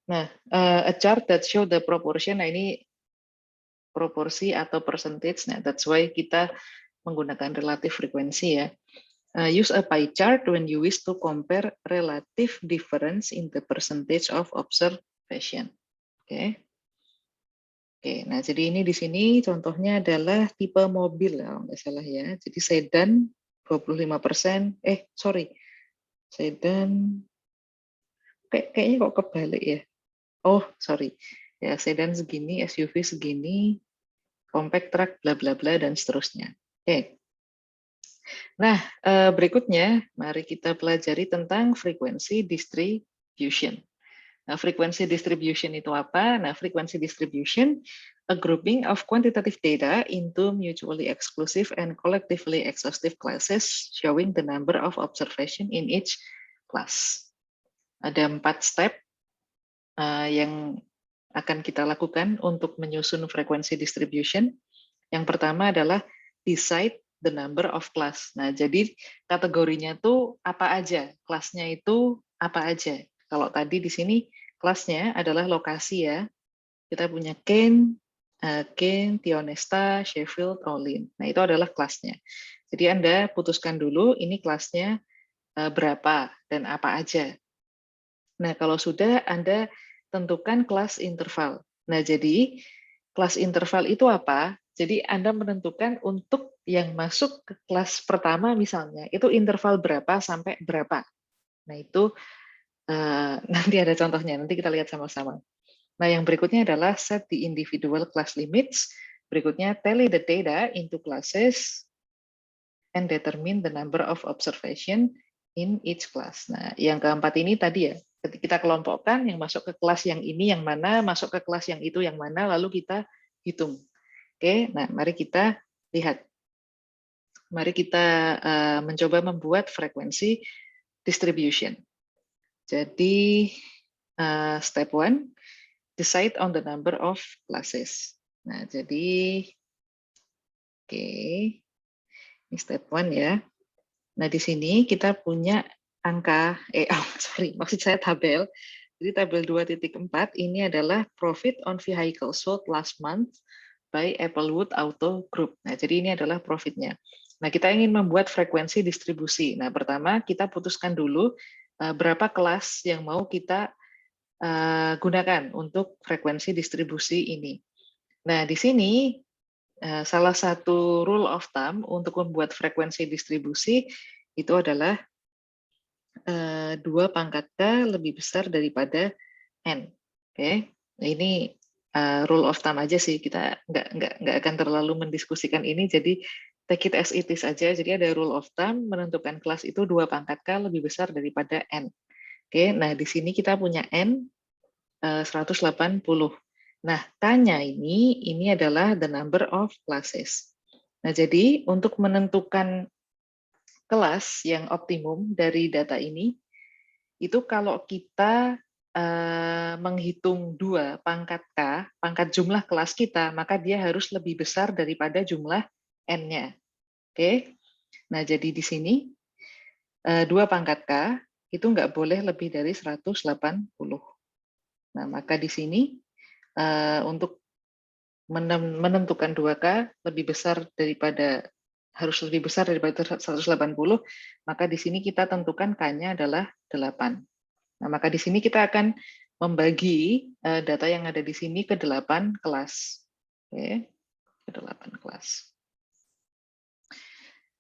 Nah, a chart that show the proportion, nah ini proporsi atau percentage, nah that's why kita menggunakan relatif frekuensi ya. Use a pie chart when you wish to compare relative difference in the percentage of observation. Oke. Oke, nah jadi ini di sini contohnya adalah tipe mobil kalau nggak salah ya. Jadi sedan 25%, sedan kayaknya kok kebalik ya. Oh, sorry. Ya, sedan segini, SUV segini, compact truck bla bla bla dan seterusnya. Oke. Nah, berikutnya mari kita pelajari tentang frekuensi distribution. Nah, frequency distribution itu apa? Nah, frequency distribution, a grouping of quantitative data into mutually exclusive and collectively exhaustive classes showing the number of observation in each class. Ada 4 step yang akan kita lakukan untuk menyusun frequency distribution. Yang pertama adalah decide the number of class. Nah, jadi kategorinya tuh apa aja? Kelasnya itu apa aja? Kalau tadi di sini kelasnya adalah lokasi ya. Kita punya Kane, Tionesta, Sheffield, Olin. Nah, itu adalah kelasnya. Jadi Anda putuskan dulu ini kelasnya berapa dan apa aja. Nah, kalau sudah Anda tentukan kelas interval. Nah, jadi kelas interval itu apa? Jadi Anda menentukan untuk yang masuk ke kelas pertama misalnya, itu interval berapa sampai berapa. Nah, itu nanti ada contohnya, nanti kita lihat sama-sama. Nah, yang berikutnya adalah set the individual class limits. Berikutnya, tally the data into classes and determine the number of observation in each class. Nah, yang keempat ini tadi ya, kita kelompokkan yang masuk ke kelas yang ini yang mana, masuk ke kelas yang itu yang mana, lalu kita hitung. Oke, nah mari kita lihat. Mari kita mencoba membuat frekuensi distribution. Jadi, step 1, decide on the number of classes. Nah, jadi, oke, ini step 1 ya. Nah, di sini kita punya angka, maksud saya tabel. Jadi tabel 2.4 ini adalah profit on vehicle sold last month by Applewood Auto Group. Nah, jadi ini adalah profitnya. Nah, kita ingin membuat frekuensi distribusi. Nah, pertama kita putuskan dulu berapa kelas yang mau kita gunakan untuk frekuensi distribusi ini. Nah, di sini salah satu rule of thumb untuk membuat frekuensi distribusi itu adalah 2 pangkat K lebih besar daripada N. Oke, nah, ini rule of thumb aja sih, kita nggak akan terlalu mendiskusikan ini, jadi take it as it is aja. Jadi ada rule of thumb menentukan kelas itu 2 pangkat K lebih besar daripada N. Oke, nah di sini kita punya N 180. Nah, K-nya ini adalah the number of classes. Nah, jadi untuk menentukan kelas yang optimum dari data ini, itu kalau kita menghitung 2 pangkat K, pangkat jumlah kelas kita, maka dia harus lebih besar daripada jumlah N-nya. Oke, nah jadi di sini 2 pangkat K itu nggak boleh lebih dari 180. Nah, maka di sini untuk menentukan 2K lebih besar daripada harus lebih besar daripada 180, maka di sini kita tentukan K-nya adalah 8. Nah, maka di sini kita akan membagi data yang ada di sini ke 8 kelas. Oke, ke 8 kelas.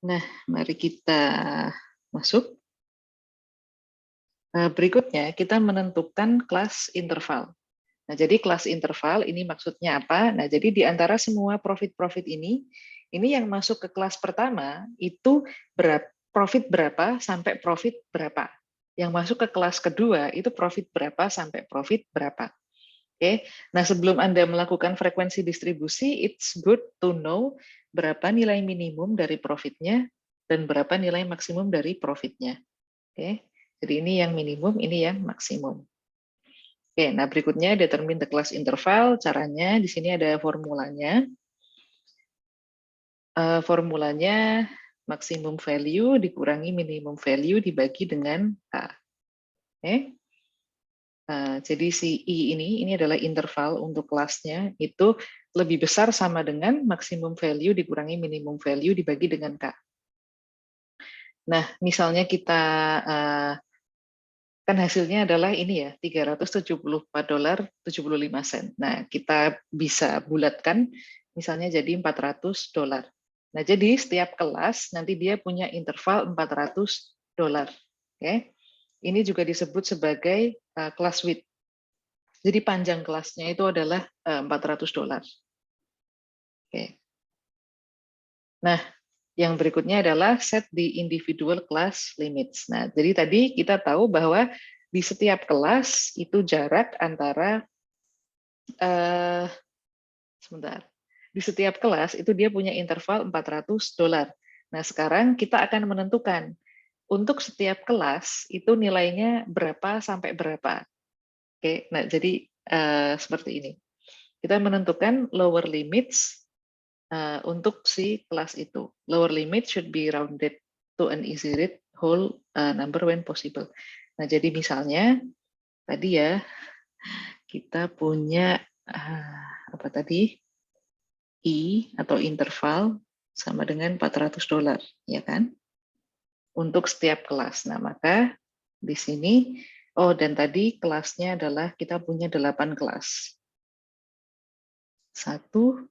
Nah, mari kita masuk. Berikutnya, kita menentukan kelas interval. Nah, jadi kelas interval ini maksudnya apa? Nah, jadi di antara semua profit-profit ini yang masuk ke kelas pertama itu profit berapa sampai profit berapa. Yang masuk ke kelas kedua itu profit berapa sampai profit berapa. Oke, nah sebelum Anda melakukan frekuensi distribusi, it's good to know berapa nilai minimum dari profitnya dan berapa nilai maksimum dari profitnya. Oke, jadi ini yang minimum, ini yang maksimum. Oke, nah berikutnya determine the class interval. Caranya di sini ada formulanya. Formulanya maksimum value dikurangi minimum value dibagi dengan K. Oke. Jadi si I ini adalah interval untuk kelasnya, itu lebih besar sama dengan maksimum value dikurangi minimum value dibagi dengan K. Nah, misalnya kita kan hasilnya adalah ini ya, $374.75. Nah, kita bisa bulatkan misalnya jadi $400. Nah, jadi setiap kelas nanti dia punya interval $400. Oke. Ini juga disebut sebagai kelas width. Jadi panjang kelasnya itu adalah $400. Oke. Nah, yang berikutnya adalah set the individual class limits. Nah, jadi tadi kita tahu bahwa di setiap kelas itu jarak antara sebentar. Di setiap kelas itu dia punya interval $400. Nah, sekarang kita akan menentukan untuk setiap kelas itu nilainya berapa sampai berapa. Oke, nah jadi seperti ini. Kita menentukan lower limits untuk si kelas itu. Lower limit should be rounded to an easy read whole number when possible. Nah, jadi misalnya tadi ya kita punya apa tadi? I atau interval sama dengan $400, ya kan? Untuk setiap kelas. Nah, maka di sini dan tadi kelasnya adalah kita punya 8 kelas. 1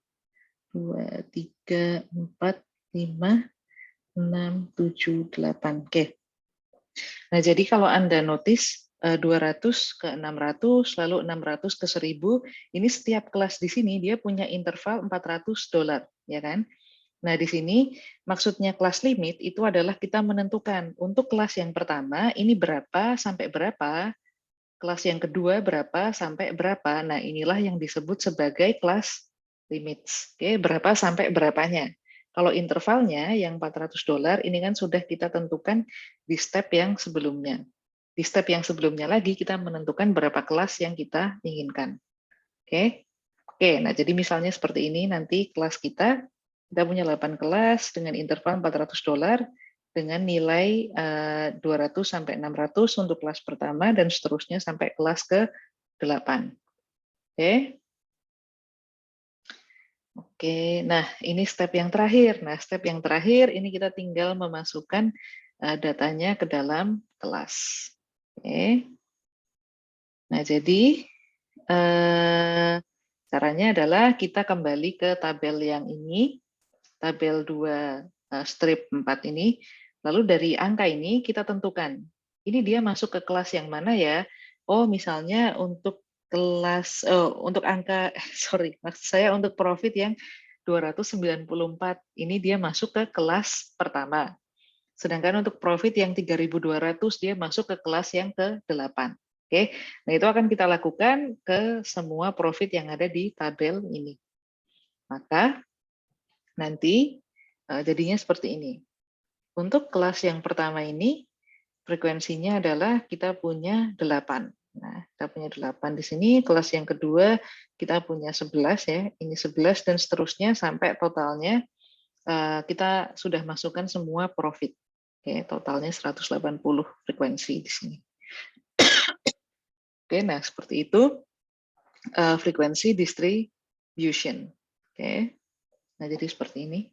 2, 3, 4, 5, 6, 7, 8. Oke. Nah, jadi kalau Anda notice 200 ke 600, lalu 600 ke 1000, ini setiap kelas di sini dia punya interval $400, ya kan? Nah, di sini maksudnya kelas limit itu adalah kita menentukan untuk kelas yang pertama ini berapa sampai berapa, kelas yang kedua berapa sampai berapa. Nah, inilah yang disebut sebagai kelas limits. Oke, berapa sampai berapanya. Kalau intervalnya yang $400 ini kan sudah kita tentukan di step yang sebelumnya. Di step yang sebelumnya lagi kita menentukan berapa kelas yang kita inginkan. Oke. Oke, nah jadi misalnya seperti ini nanti kelas kita punya 8 kelas dengan interval $400 dengan nilai 200 sampai 600 untuk kelas pertama dan seterusnya sampai kelas ke-8. Oke. Oke, nah ini step yang terakhir. Nah, step yang terakhir ini kita tinggal memasukkan datanya ke dalam kelas. Oke. Nah, jadi caranya adalah kita kembali ke tabel yang ini, tabel 2 strip 4 ini, lalu dari angka ini kita tentukan, ini dia masuk ke kelas yang mana ya? Oh, misalnya untuk kelas, untuk angka, sorry, maksud saya untuk profit yang 294, ini dia masuk ke kelas pertama. Sedangkan untuk profit yang 3.200 dia masuk ke kelas yang ke-8. Oke, nah itu akan kita lakukan ke semua profit yang ada di tabel ini. Maka nanti jadinya seperti ini. Untuk kelas yang pertama ini, frekuensinya adalah kita punya 8. Nah, kita punya 8 di sini. Kelas yang kedua kita punya 11 ya. Ini 11 dan seterusnya sampai totalnya kita sudah masukkan semua profit. Oke, totalnya 180 frekuensi di sini. Oke, nah seperti itu frekuensi distribution. Oke, nah jadi seperti ini.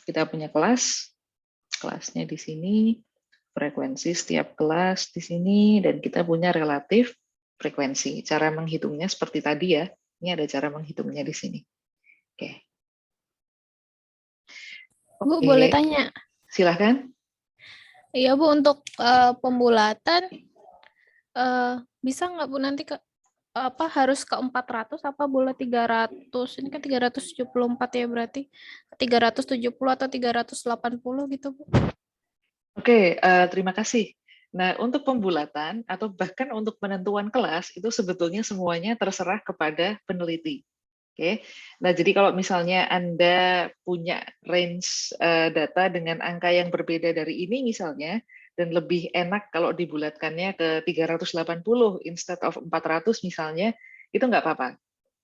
Kita punya kelasnya di sini, frekuensi setiap kelas di sini, dan kita punya relatif frekuensi. Cara menghitungnya seperti tadi ya. Ini ada cara menghitungnya di sini. Oke. Bu, boleh tanya? Silahkan. Iya Bu, untuk pembulatan bisa nggak Bu nanti apa harus ke 400 apa boleh 300? Ini kan 374 ya berarti 370 atau 380 gitu Bu. Oke, terima kasih. Nah, untuk pembulatan atau bahkan untuk penentuan kelas itu sebetulnya semuanya terserah kepada peneliti. Oke, nah jadi kalau misalnya Anda punya range data dengan angka yang berbeda dari ini misalnya, dan lebih enak kalau dibulatkannya ke 380 instead of 400 misalnya, itu nggak apa-apa.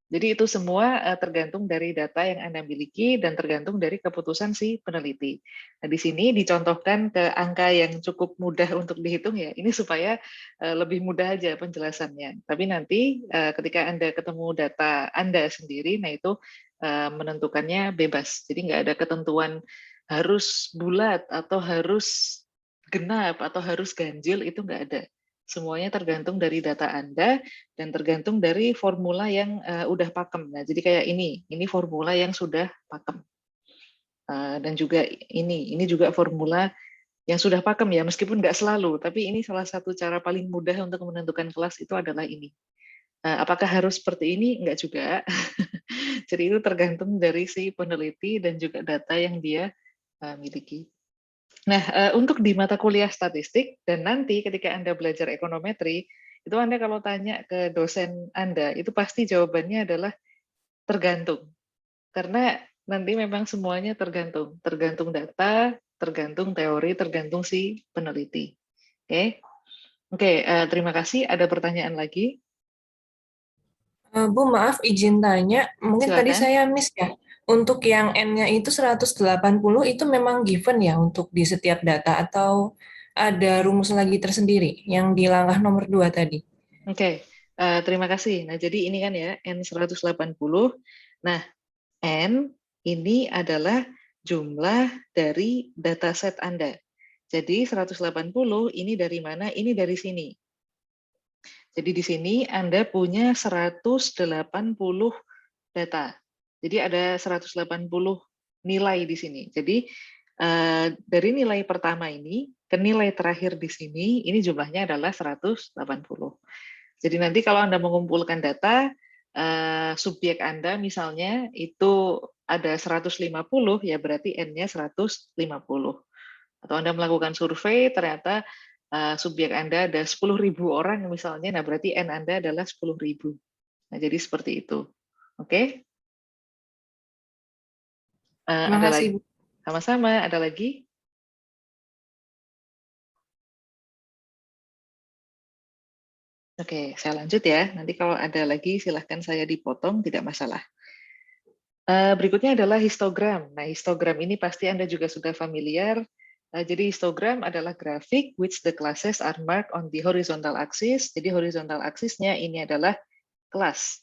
Jadi itu semua tergantung dari data yang Anda miliki dan tergantung dari keputusan si peneliti. Nah, di sini dicontohkan ke angka yang cukup mudah untuk dihitung ya. Ini supaya lebih mudah aja penjelasannya. Tapi nanti ketika Anda ketemu data Anda sendiri, nah itu menentukannya bebas. Jadi nggak ada ketentuan harus bulat atau harus genap atau harus ganjil, itu nggak ada. Semuanya tergantung dari data Anda dan tergantung dari formula yang udah pakem. Nah, jadi kayak ini formula yang sudah pakem. Dan juga ini juga formula yang sudah pakem ya, meskipun nggak selalu, tapi ini salah satu cara paling mudah untuk menentukan kelas itu adalah ini. Apakah harus seperti ini? Enggak juga. Jadi itu tergantung dari si peneliti dan juga data yang dia miliki. Nah, untuk di mata kuliah statistik, dan nanti ketika Anda belajar ekonometri, itu Anda kalau tanya ke dosen Anda, itu pasti jawabannya adalah tergantung. Karena nanti memang semuanya tergantung. Tergantung data, tergantung teori, tergantung si peneliti. Oke, Oke, terima kasih. Ada pertanyaan lagi? Bu, maaf izin tanya, mungkin tadi Silakan. saya miss ya. Untuk yang N-nya itu 180 itu memang given ya untuk di setiap data atau ada rumus lagi tersendiri yang di langkah nomor 2 tadi? Oke, terima kasih. Nah, jadi ini kan ya, N180. Nah, N ini adalah jumlah dari dataset Anda. Jadi 180 ini dari mana? Ini dari sini. Jadi di sini Anda punya 180 data. Jadi ada 180 nilai di sini. Jadi dari nilai pertama ini ke nilai terakhir di sini, ini jumlahnya adalah 180. Jadi nanti kalau Anda mengumpulkan data, subjek Anda misalnya itu ada 150, ya berarti N-nya 150. Atau Anda melakukan survei, ternyata subjek Anda ada 10.000 orang misalnya, nah berarti N Anda adalah 10.000. Nah, jadi seperti itu. Oke? Terima Ada kasih, lagi? Bu. Sama-sama, ada lagi? Oke, saya lanjut ya. Nanti kalau ada lagi silahkan saya dipotong, tidak masalah. Berikutnya adalah histogram. Nah, histogram ini pasti Anda juga sudah familiar. Jadi histogram adalah grafik which the classes are marked on the horizontal axis. Jadi horizontal axisnya ini adalah kelas.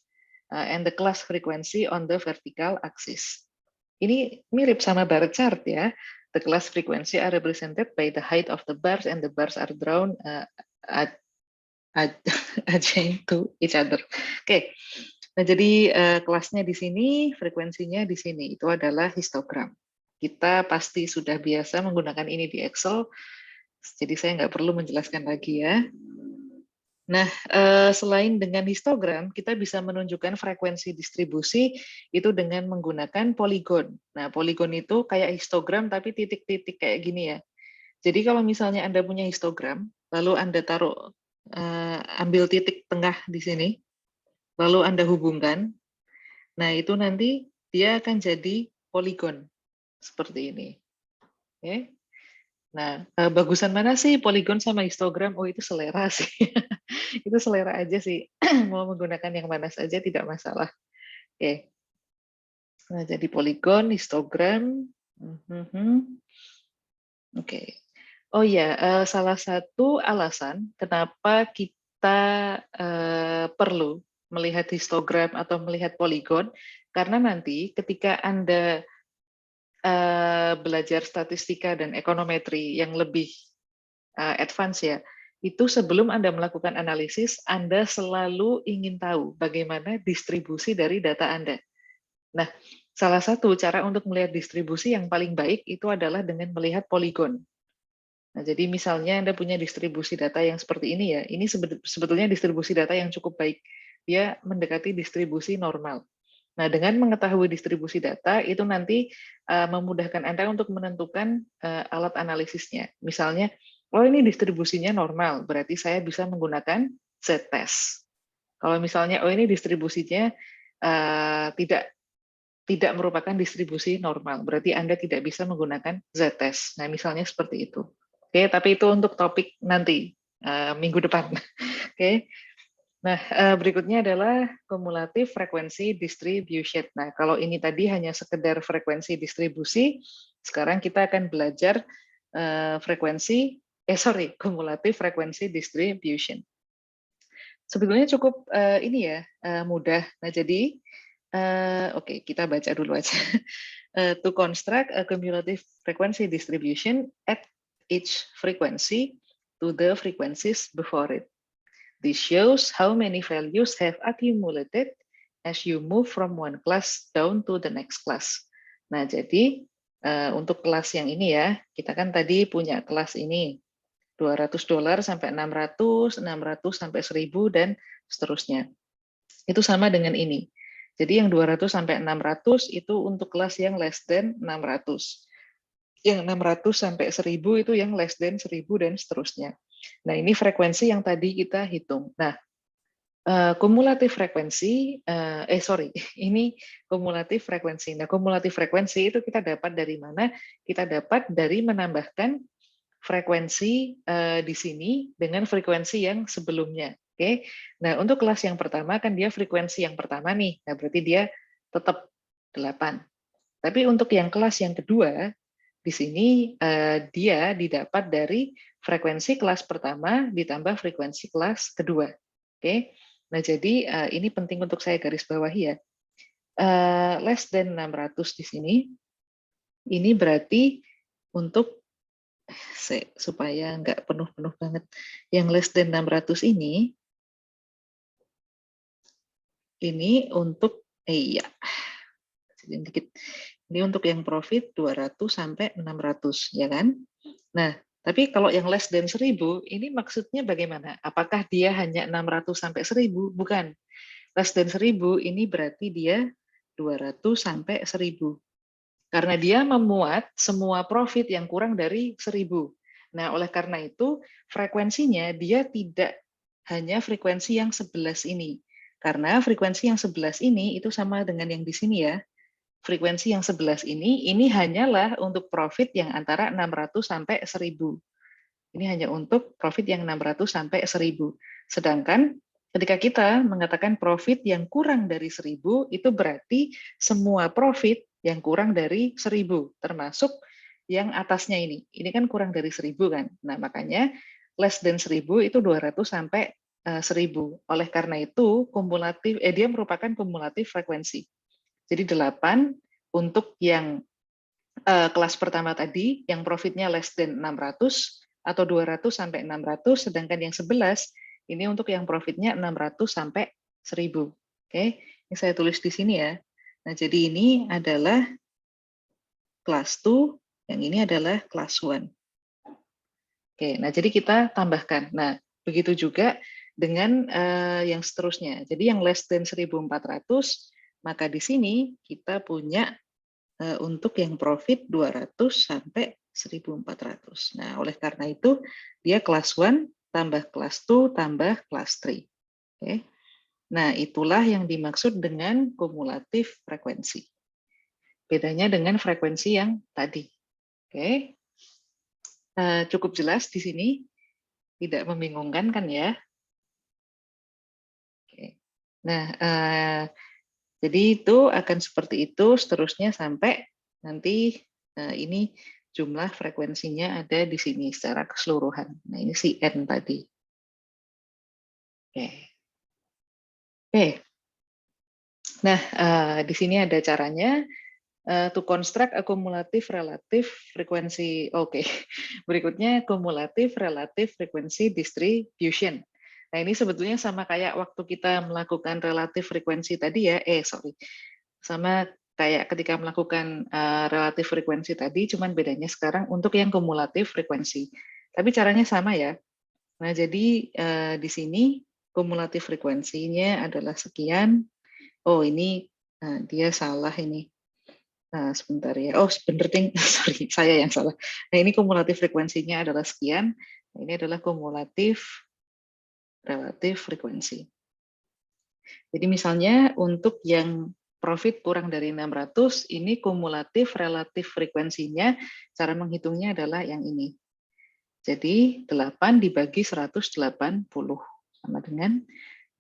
and the class frequency on the vertical axis. Ini mirip sama bar chart ya. The class frequency are represented by the height of the bars and the bars are drawn adjacent to each other. Oke. Nah, jadi kelasnya di sini, frekuensinya di sini. Itu adalah histogram. Kita pasti sudah biasa menggunakan ini di Excel, jadi saya nggak perlu menjelaskan lagi ya. Nah, selain dengan histogram, kita bisa menunjukkan frekuensi distribusi itu dengan menggunakan poligon. Nah, poligon itu kayak histogram tapi titik-titik kayak gini ya. Jadi kalau misalnya Anda punya histogram, lalu Anda taruh, ambil titik tengah di sini, lalu Anda hubungkan, nah itu nanti dia akan jadi poligon seperti ini. Oke. Nah, bagusan mana sih poligon sama histogram? Oh, itu selera sih. Itu selera aja sih. Mau menggunakan yang mana saja tidak masalah. Oke. Nah, jadi poligon, histogram. Oke. Oh ya, salah satu alasan kenapa kita perlu melihat histogram atau melihat poligon, karena nanti ketika Anda belajar statistika dan ekonometri yang lebih advance ya, itu sebelum Anda melakukan analisis, Anda selalu ingin tahu bagaimana distribusi dari data Anda. Nah, salah satu cara untuk melihat distribusi yang paling baik itu adalah dengan melihat poligon. Nah, jadi misalnya Anda punya distribusi data yang seperti ini ya, ini sebetulnya distribusi data yang cukup baik. Dia mendekati distribusi normal. Nah, dengan mengetahui distribusi data, itu nanti memudahkan Anda untuk menentukan alat analisisnya. Misalnya, oh ini distribusinya normal, berarti saya bisa menggunakan z-test. Kalau misalnya, oh ini distribusinya tidak merupakan distribusi normal, berarti Anda tidak bisa menggunakan z-test. Nah, misalnya seperti itu. Oke, tapi itu untuk topik nanti, minggu depan. Oke. Nah, berikutnya adalah kumulatif frekuensi distribution. Nah, kalau ini tadi hanya sekedar frekuensi distribusi, sekarang kita akan belajar kumulatif frekuensi distribution. Sebetulnya cukup ini ya, mudah. Nah, jadi, oke, kita baca dulu aja. To construct a cumulative frequency distribution at each frequency to the frequencies before it. This shows how many values have accumulated as you move from one class down to the next class. Nah, jadi untuk kelas yang ini ya, kita kan tadi punya kelas ini $200 sampai 600, 600 sampai 1000 dan seterusnya. Itu sama dengan ini. Jadi yang 200 sampai 600 itu untuk kelas yang less than 600. Yang 600 sampai 1000 itu yang less than 1000 dan seterusnya. Nah, ini frekuensi yang tadi kita hitung. Nah, kumulatif frekuensi, ini kumulatif frekuensi. Nah, kumulatif frekuensi itu kita dapat dari mana? Kita dapat dari menambahkan frekuensi di sini dengan frekuensi yang sebelumnya. Oke. Nah, untuk kelas yang pertama kan dia frekuensi yang pertama nih. Nah, berarti dia tetap 8. Tapi untuk yang kelas yang kedua, di sini dia didapat dari frekuensi kelas pertama ditambah frekuensi kelas kedua. Oke. Nah, jadi ini penting untuk saya garis bawahi ya. Less than 600 di sini, ini berarti untuk, supaya nggak penuh-penuh banget, yang less than 600 ini untuk, dikit. Ini untuk yang profit 200 sampai 600, ya kan? Nah, tapi kalau yang less than 1000, ini maksudnya bagaimana? Apakah dia hanya 600 sampai 1000? Bukan. Less than 1000 ini berarti dia 200 sampai 1000. Karena dia memuat semua profit yang kurang dari 1000. Nah, oleh karena itu, frekuensinya dia tidak hanya frekuensi yang 11 ini. Karena frekuensi yang 11 ini itu sama dengan yang di sini ya. Frekuensi yang 11 ini hanyalah untuk profit yang antara 600 sampai 1000. Ini hanya untuk profit yang 600 sampai 1000. Sedangkan ketika kita mengatakan profit yang kurang dari 1000, itu berarti semua profit yang kurang dari 1000, termasuk yang atasnya ini. Ini kan kurang dari 1000 kan. Nah, makanya less than 1000 itu 200 sampai 1000. Oleh karena itu, dia merupakan kumulatif frekuensi. Jadi 8 untuk yang kelas pertama tadi, yang profitnya less than 600 atau 200 sampai 600, sedangkan yang 11 ini untuk yang profitnya 600 sampai 1000. Oke, ini saya tulis di sini ya. Nah, jadi ini adalah kelas 2, yang ini adalah kelas 1. Oke, nah jadi kita tambahkan. Nah, begitu juga dengan yang seterusnya. Jadi yang less than 1400, maka di sini kita punya untuk yang profit 200 sampai 1400. Nah, oleh karena itu dia kelas 1 tambah kelas 2 tambah kelas 3. Oke. Nah, itulah yang dimaksud dengan kumulatif frekuensi. Bedanya dengan frekuensi yang tadi. Oke. Cukup jelas di sini, tidak membingungkan kan ya? Oke. Nah, jadi itu akan seperti itu seterusnya sampai nanti ini jumlah frekuensinya ada di sini secara keseluruhan. Nah, ini si N tadi. Oke. Oke. Nah, di sini ada caranya. To construct a cumulative relative frequency. Oke. Berikutnya cumulative relative frequency distribution. Nah, ini sebetulnya sama kayak waktu kita melakukan relative frekuensi tadi ya. Sama kayak ketika melakukan relatif frekuensi tadi, cuman bedanya sekarang untuk yang kumulatif frekuensi. Tapi caranya sama ya. Nah, jadi di sini kumulatif frekuensinya adalah sekian. Oh, ini dia salah ini. Sebentar ya. Oh, bener ding. Sorry, saya yang salah. Nah, ini kumulatif frekuensinya adalah sekian. Nah, ini adalah kumulatif relatif frekuensi. Jadi misalnya untuk yang profit kurang dari 600, ini kumulatif relatif frekuensinya, cara menghitungnya adalah yang ini. Jadi 8 dibagi 180, sama dengan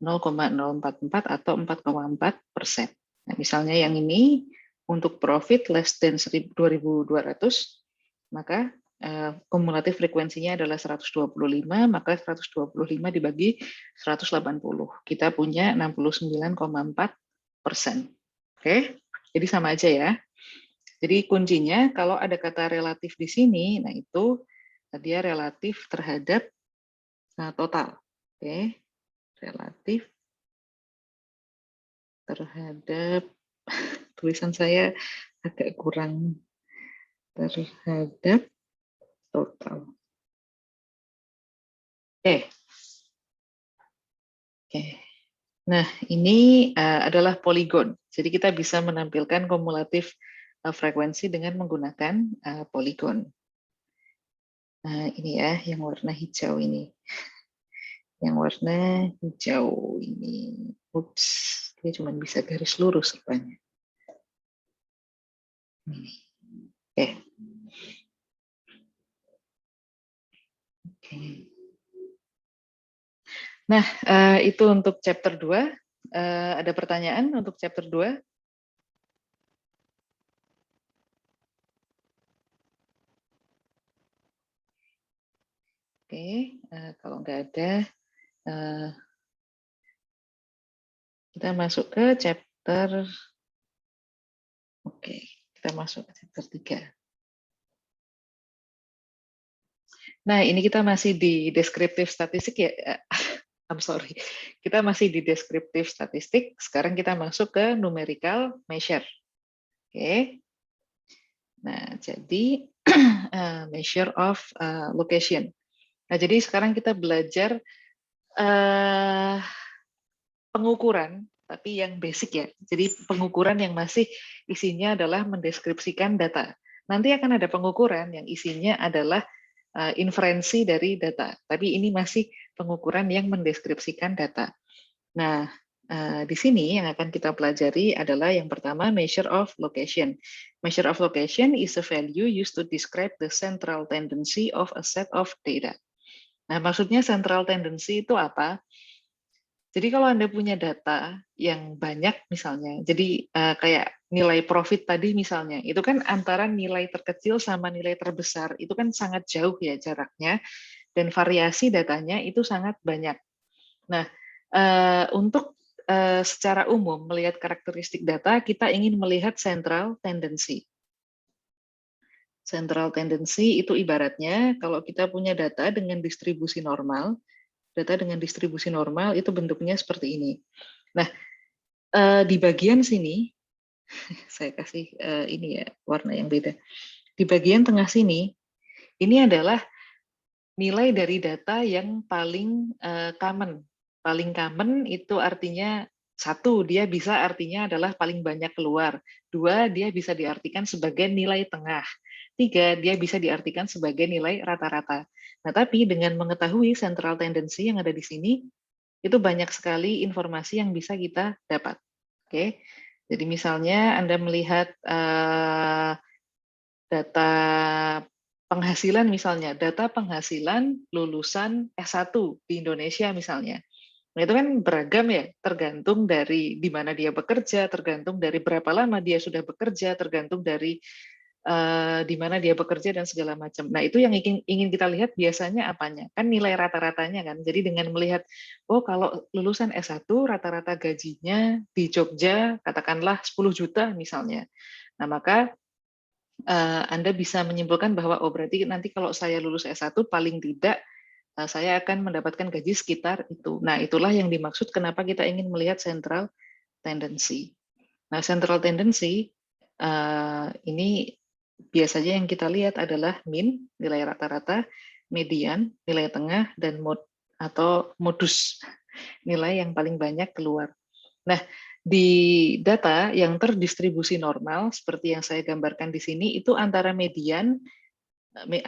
0,044 atau 4,4%. Nah, misalnya yang ini, untuk profit less than 2.200, maka kumulatif frekuensinya adalah 125, maka 125 dibagi 180. Kita punya 69,4%. Oke, jadi sama aja ya. Jadi kuncinya kalau ada kata relatif di sini, nah itu dia relatif terhadap total. Oke, relatif terhadap tulisan saya agak kurang, terhadap total. Oke. Nah, ini adalah poligon. Jadi kita bisa menampilkan kumulatif frekuensi dengan menggunakan poligon. Nah, ini ya, yang warna hijau ini. Yang warna hijau ini. Ups, dia cuma bisa garis lurus rupanya. Oke. Nah, itu untuk chapter 2. Ada pertanyaan untuk chapter 2? Oke, kalau nggak ada, kita masuk ke chapter. Oke, kita masuk ke chapter 3. Nah, ini kita masih di deskriptif statistik ya. I'm sorry. Kita masih di deskriptif statistik. Sekarang kita masuk ke numerical measure. Oke. Nah, jadi measure of location. Nah, jadi sekarang kita belajar pengukuran, tapi yang basic ya. Jadi pengukuran yang masih isinya adalah mendeskripsikan data. Nanti akan ada pengukuran yang isinya adalah inferensi dari data. Tapi ini masih pengukuran yang mendeskripsikan data. Nah, di sini yang akan kita pelajari adalah yang pertama, measure of location. Measure of location is a value used to describe the central tendency of a set of data. Nah, maksudnya central tendency itu apa? Jadi kalau Anda punya data yang banyak misalnya, jadi kayak nilai profit tadi misalnya, itu kan antara nilai terkecil sama nilai terbesar, itu kan sangat jauh ya jaraknya, dan variasi datanya itu sangat banyak. Nah, untuk secara umum melihat karakteristik data, kita ingin melihat central tendency. Central tendency itu ibaratnya kalau kita punya data dengan distribusi normal, itu bentuknya seperti ini. Nah, di bagian sini, saya kasih ini ya, warna yang beda. Di bagian tengah sini, ini adalah nilai dari data yang paling common. Paling common itu artinya satu, dia bisa artinya adalah paling banyak keluar. Dua, dia bisa diartikan sebagai nilai tengah. Tiga, dia bisa diartikan sebagai nilai rata-rata. Nah, tapi dengan mengetahui central tendency yang ada di sini, itu banyak sekali informasi yang bisa kita dapat. Oke, jadi misalnya Anda melihat data penghasilan misalnya, data penghasilan lulusan S1 di Indonesia misalnya. Nah, itu kan beragam ya, tergantung dari di mana dia bekerja, tergantung dari berapa lama dia sudah bekerja, tergantung dari di mana dia bekerja dan segala macam. Nah, itu yang ingin kita lihat biasanya apanya? Kan nilai rata-ratanya kan. Jadi dengan melihat, oh kalau lulusan S1 rata-rata gajinya di Jogja katakanlah 10 juta misalnya. Nah, maka Anda bisa menyimpulkan bahwa oh berarti nanti kalau saya lulus S1 paling tidak saya akan mendapatkan gaji sekitar itu. Nah, itulah yang dimaksud kenapa kita ingin melihat central tendency. Nah, central tendency ini biasanya yang kita lihat adalah mean, nilai rata-rata, median, nilai tengah, dan mode atau modus, nilai yang paling banyak keluar. Nah, di data yang terdistribusi normal, seperti yang saya gambarkan di sini, itu antara median,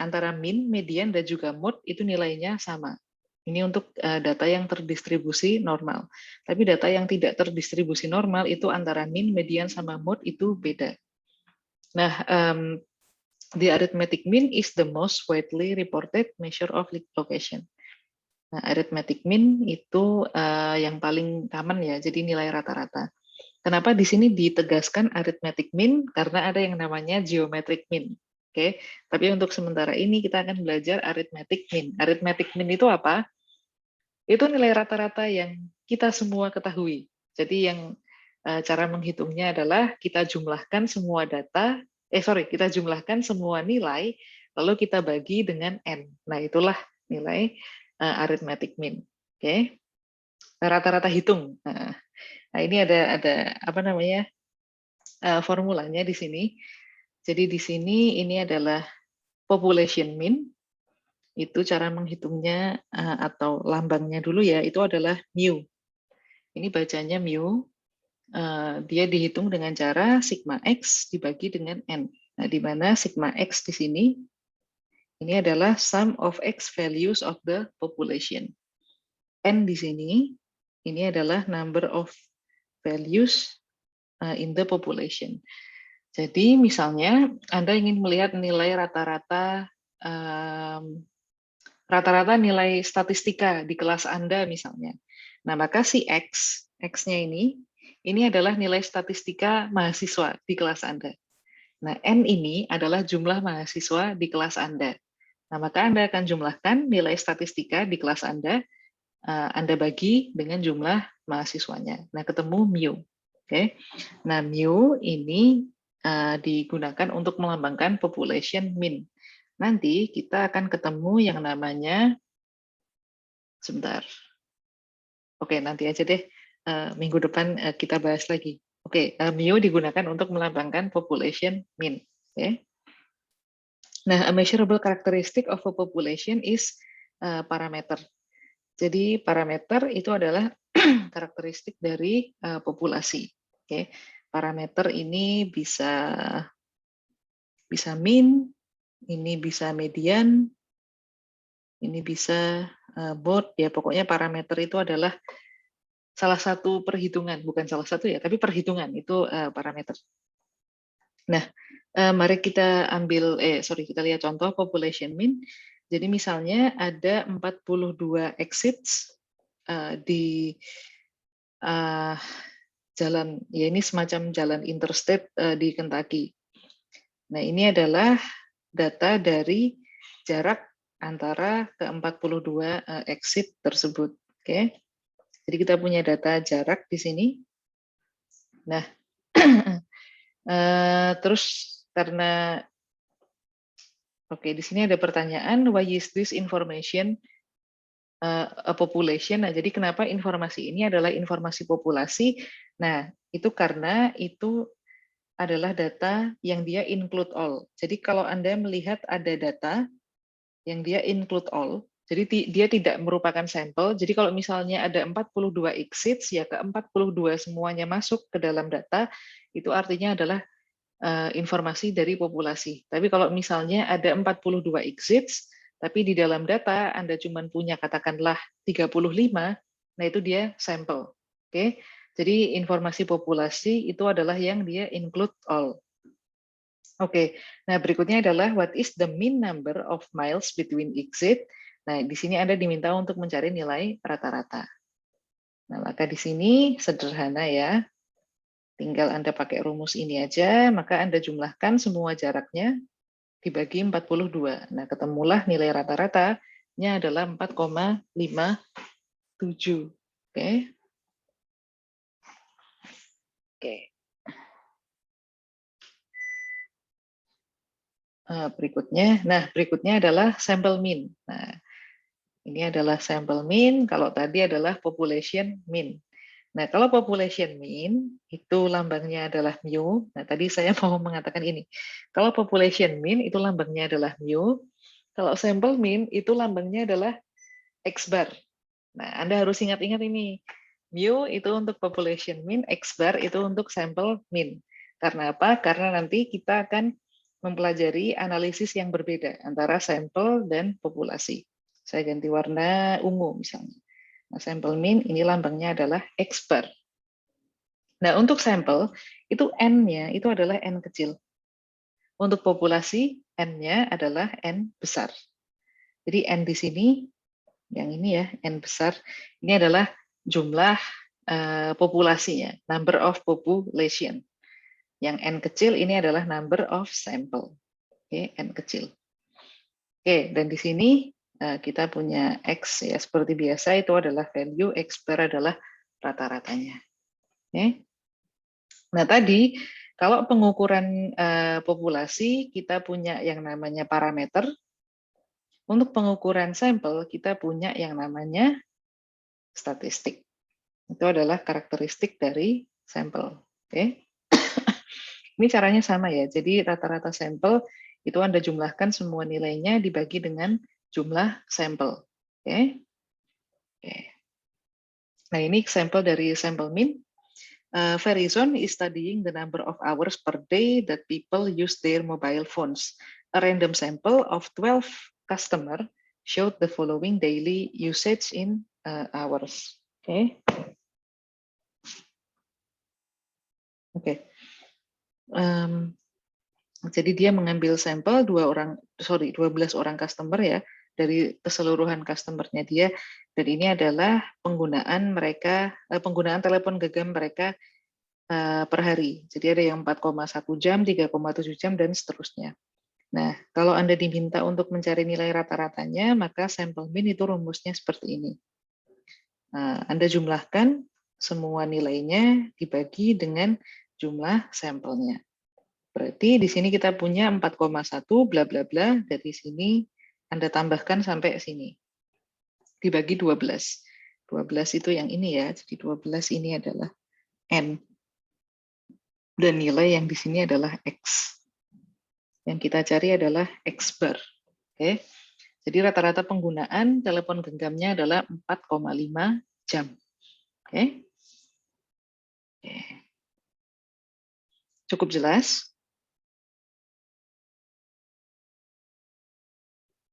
antara mean, median, dan juga mode, itu nilainya sama. Ini untuk data yang terdistribusi normal. Tapi data yang tidak terdistribusi normal, itu antara mean, median, sama mode, itu beda. Nah, the arithmetic mean is the most widely reported measure of location. Nah, arithmetic mean itu yang paling common ya, jadi nilai rata-rata. Kenapa di sini ditegaskan arithmetic mean? Karena ada yang namanya geometric mean. Oke, tapi untuk sementara ini kita akan belajar arithmetic mean. Arithmetic mean itu apa? Itu nilai rata-rata yang kita semua ketahui. Jadi yang cara menghitungnya adalah kita jumlahkan semua data, kita jumlahkan semua nilai, lalu kita bagi dengan n. Nah, itulah nilai arithmetic mean. Oke, rata-rata hitung. Nah, ini ada apa namanya formulanya di sini. Jadi di sini ini adalah population mean. Itu cara menghitungnya atau lambangnya dulu ya, itu adalah mu. Ini bacanya mu. Dia dihitung dengan cara sigma x dibagi dengan n. Nah, di mana sigma x di sini ini adalah sum of x values of the population. N di sini ini adalah number of values in the population. Jadi misalnya Anda ingin melihat nilai rata-rata nilai statistika di kelas Anda misalnya. Nah, maka si X-nya ini adalah nilai statistika mahasiswa di kelas Anda. Nah, N ini adalah jumlah mahasiswa di kelas Anda. Nah, maka Anda akan jumlahkan nilai statistika di kelas Anda bagi dengan jumlah mahasiswanya. Nah, ketemu mu. Oke. Nah, mu ini digunakan untuk melambangkan population mean. Nanti kita akan ketemu yang namanya, sebentar. Oke, nanti aja deh. Minggu depan kita bahas lagi. Oke, mu digunakan untuk melambangkan population mean. Oke. Nah, a measurable characteristic of a population is parameter. Jadi parameter itu adalah karakteristik dari populasi. Oke, parameter ini bisa mean, ini bisa median, ini bisa mode. Ya pokoknya parameter itu adalah salah satu perhitungan, bukan salah satu ya, tapi perhitungan itu parameter. Nah, mari kita kita lihat contoh population mean. Jadi misalnya ada 42 exits di jalan, ya ini semacam jalan interstate di Kentucky. Nah, ini adalah data dari jarak antara ke 42 exit tersebut. Oke. Jadi kita punya data jarak di sini. Nah, terus karena oke, di sini ada pertanyaan, why is this information a population? Nah, jadi kenapa informasi ini adalah informasi populasi? Nah, itu karena itu adalah data yang dia include all. Jadi kalau Anda melihat ada data yang dia include all, jadi dia tidak merupakan sampel. Jadi kalau misalnya ada 42 exits, ya ke 42 semuanya masuk ke dalam data, itu artinya adalah informasi dari populasi. Tapi kalau misalnya ada 42 exits, tapi di dalam data Anda cuma punya katakanlah 35, nah itu dia sampel. Oke. Jadi informasi populasi itu adalah yang dia include all. Oke, nah berikutnya adalah what is the mean number of miles between exit. Nah, di sini Anda diminta untuk mencari nilai rata-rata. Nah, maka di sini sederhana ya. Tinggal Anda pakai rumus ini aja, maka Anda jumlahkan semua jaraknya dibagi 42. Nah, ketemulah nilai rata-ratanya adalah 4,57. Oke. Oke. Berikutnya adalah sampel mean. Nah, ini adalah sampel mean, kalau tadi adalah population mean. Nah, kalau population mean, itu lambangnya adalah mu. Nah, tadi saya mau mengatakan ini. Kalau population mean, itu lambangnya adalah mu. Kalau sampel mean, itu lambangnya adalah X bar. Nah, Anda harus ingat-ingat ini. Mu itu untuk population mean, X bar itu untuk sampel mean. Karena apa? Karena nanti kita akan mempelajari analisis yang berbeda antara sampel dan populasi. Saya ganti warna ungu misalnya. Nah, sampel mean ini lambangnya adalah X bar. Nah, untuk sampel itu N-nya itu adalah N kecil. Untuk populasi N-nya adalah N besar. Jadi N di sini yang ini ya, N besar, ini adalah jumlah populasinya, number of population. Yang N kecil ini adalah number of sample. Oke, N kecil. Oke, dan di sini kita punya X ya, seperti biasa itu adalah value, X bar adalah rata-ratanya. Oke. Nah, tadi kalau pengukuran populasi kita punya yang namanya parameter. Untuk pengukuran sampel kita punya yang namanya statistik. Itu adalah karakteristik dari sampel. Oke. Ini caranya sama ya. Jadi rata-rata sampel itu Anda jumlahkan semua nilainya dibagi dengan jumlah sampel. Oke. Oke. Nah, ini sampel dari sampel mean. Verizon is studying the number of hours per day that people use their mobile phones. A random sample of 12 customers showed the following daily usage in hours. Oke. Oke. Jadi dia mengambil sampel 12 orang customer ya dari keseluruhan customernya dia, dan ini adalah penggunaan telepon genggam mereka per hari. Jadi ada yang 4,1 jam, 3,7 jam dan seterusnya. Nah, kalau Anda diminta untuk mencari nilai rata-ratanya, maka sampel mean itu rumusnya seperti ini. Nah, Anda jumlahkan semua nilainya dibagi dengan jumlah sampelnya. Berarti di sini kita punya 4,1 bla bla bla, dari sini Anda tambahkan sampai sini. Dibagi 12. 12 itu yang ini ya, jadi 12 ini adalah N. Dan nilai yang di sini adalah X. Yang kita cari adalah X bar. Oke. Jadi rata-rata penggunaan telepon genggamnya adalah 4,5 jam. Oke. Oke. Cukup jelas?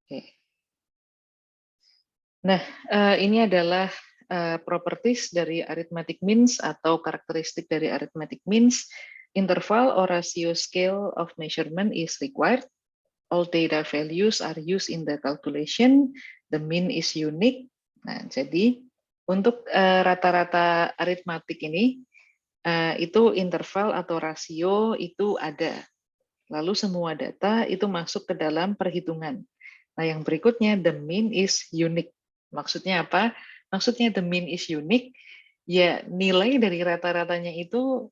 Oke. Nah, ini adalah properties dari arithmetic means atau karakteristik dari arithmetic means. Interval or ratio scale of measurement is required. All data values are used in the calculation. The mean is unique. Nah, jadi untuk rata-rata aritmatik ini itu interval atau rasio itu ada. Lalu semua data itu masuk ke dalam perhitungan. Nah, yang berikutnya the mean is unique. Maksudnya apa? maksudnya the mean is unique, ya nilai dari rata-ratanya itu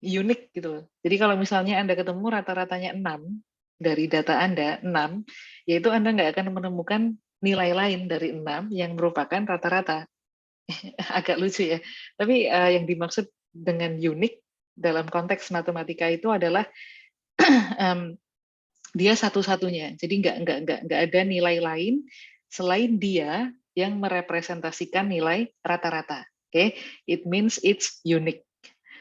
unik gitu. Jadi kalau misalnya Anda ketemu rata-ratanya 6 dari data Anda, 6, yaitu Anda nggak akan menemukan nilai lain dari 6 yang merupakan rata-rata. Agak lucu ya. Tapi yang dimaksud dengan unik dalam konteks matematika itu adalah dia satu-satunya. Jadi nggak ada nilai lain selain dia yang merepresentasikan nilai rata-rata. Oke, it means it's unique.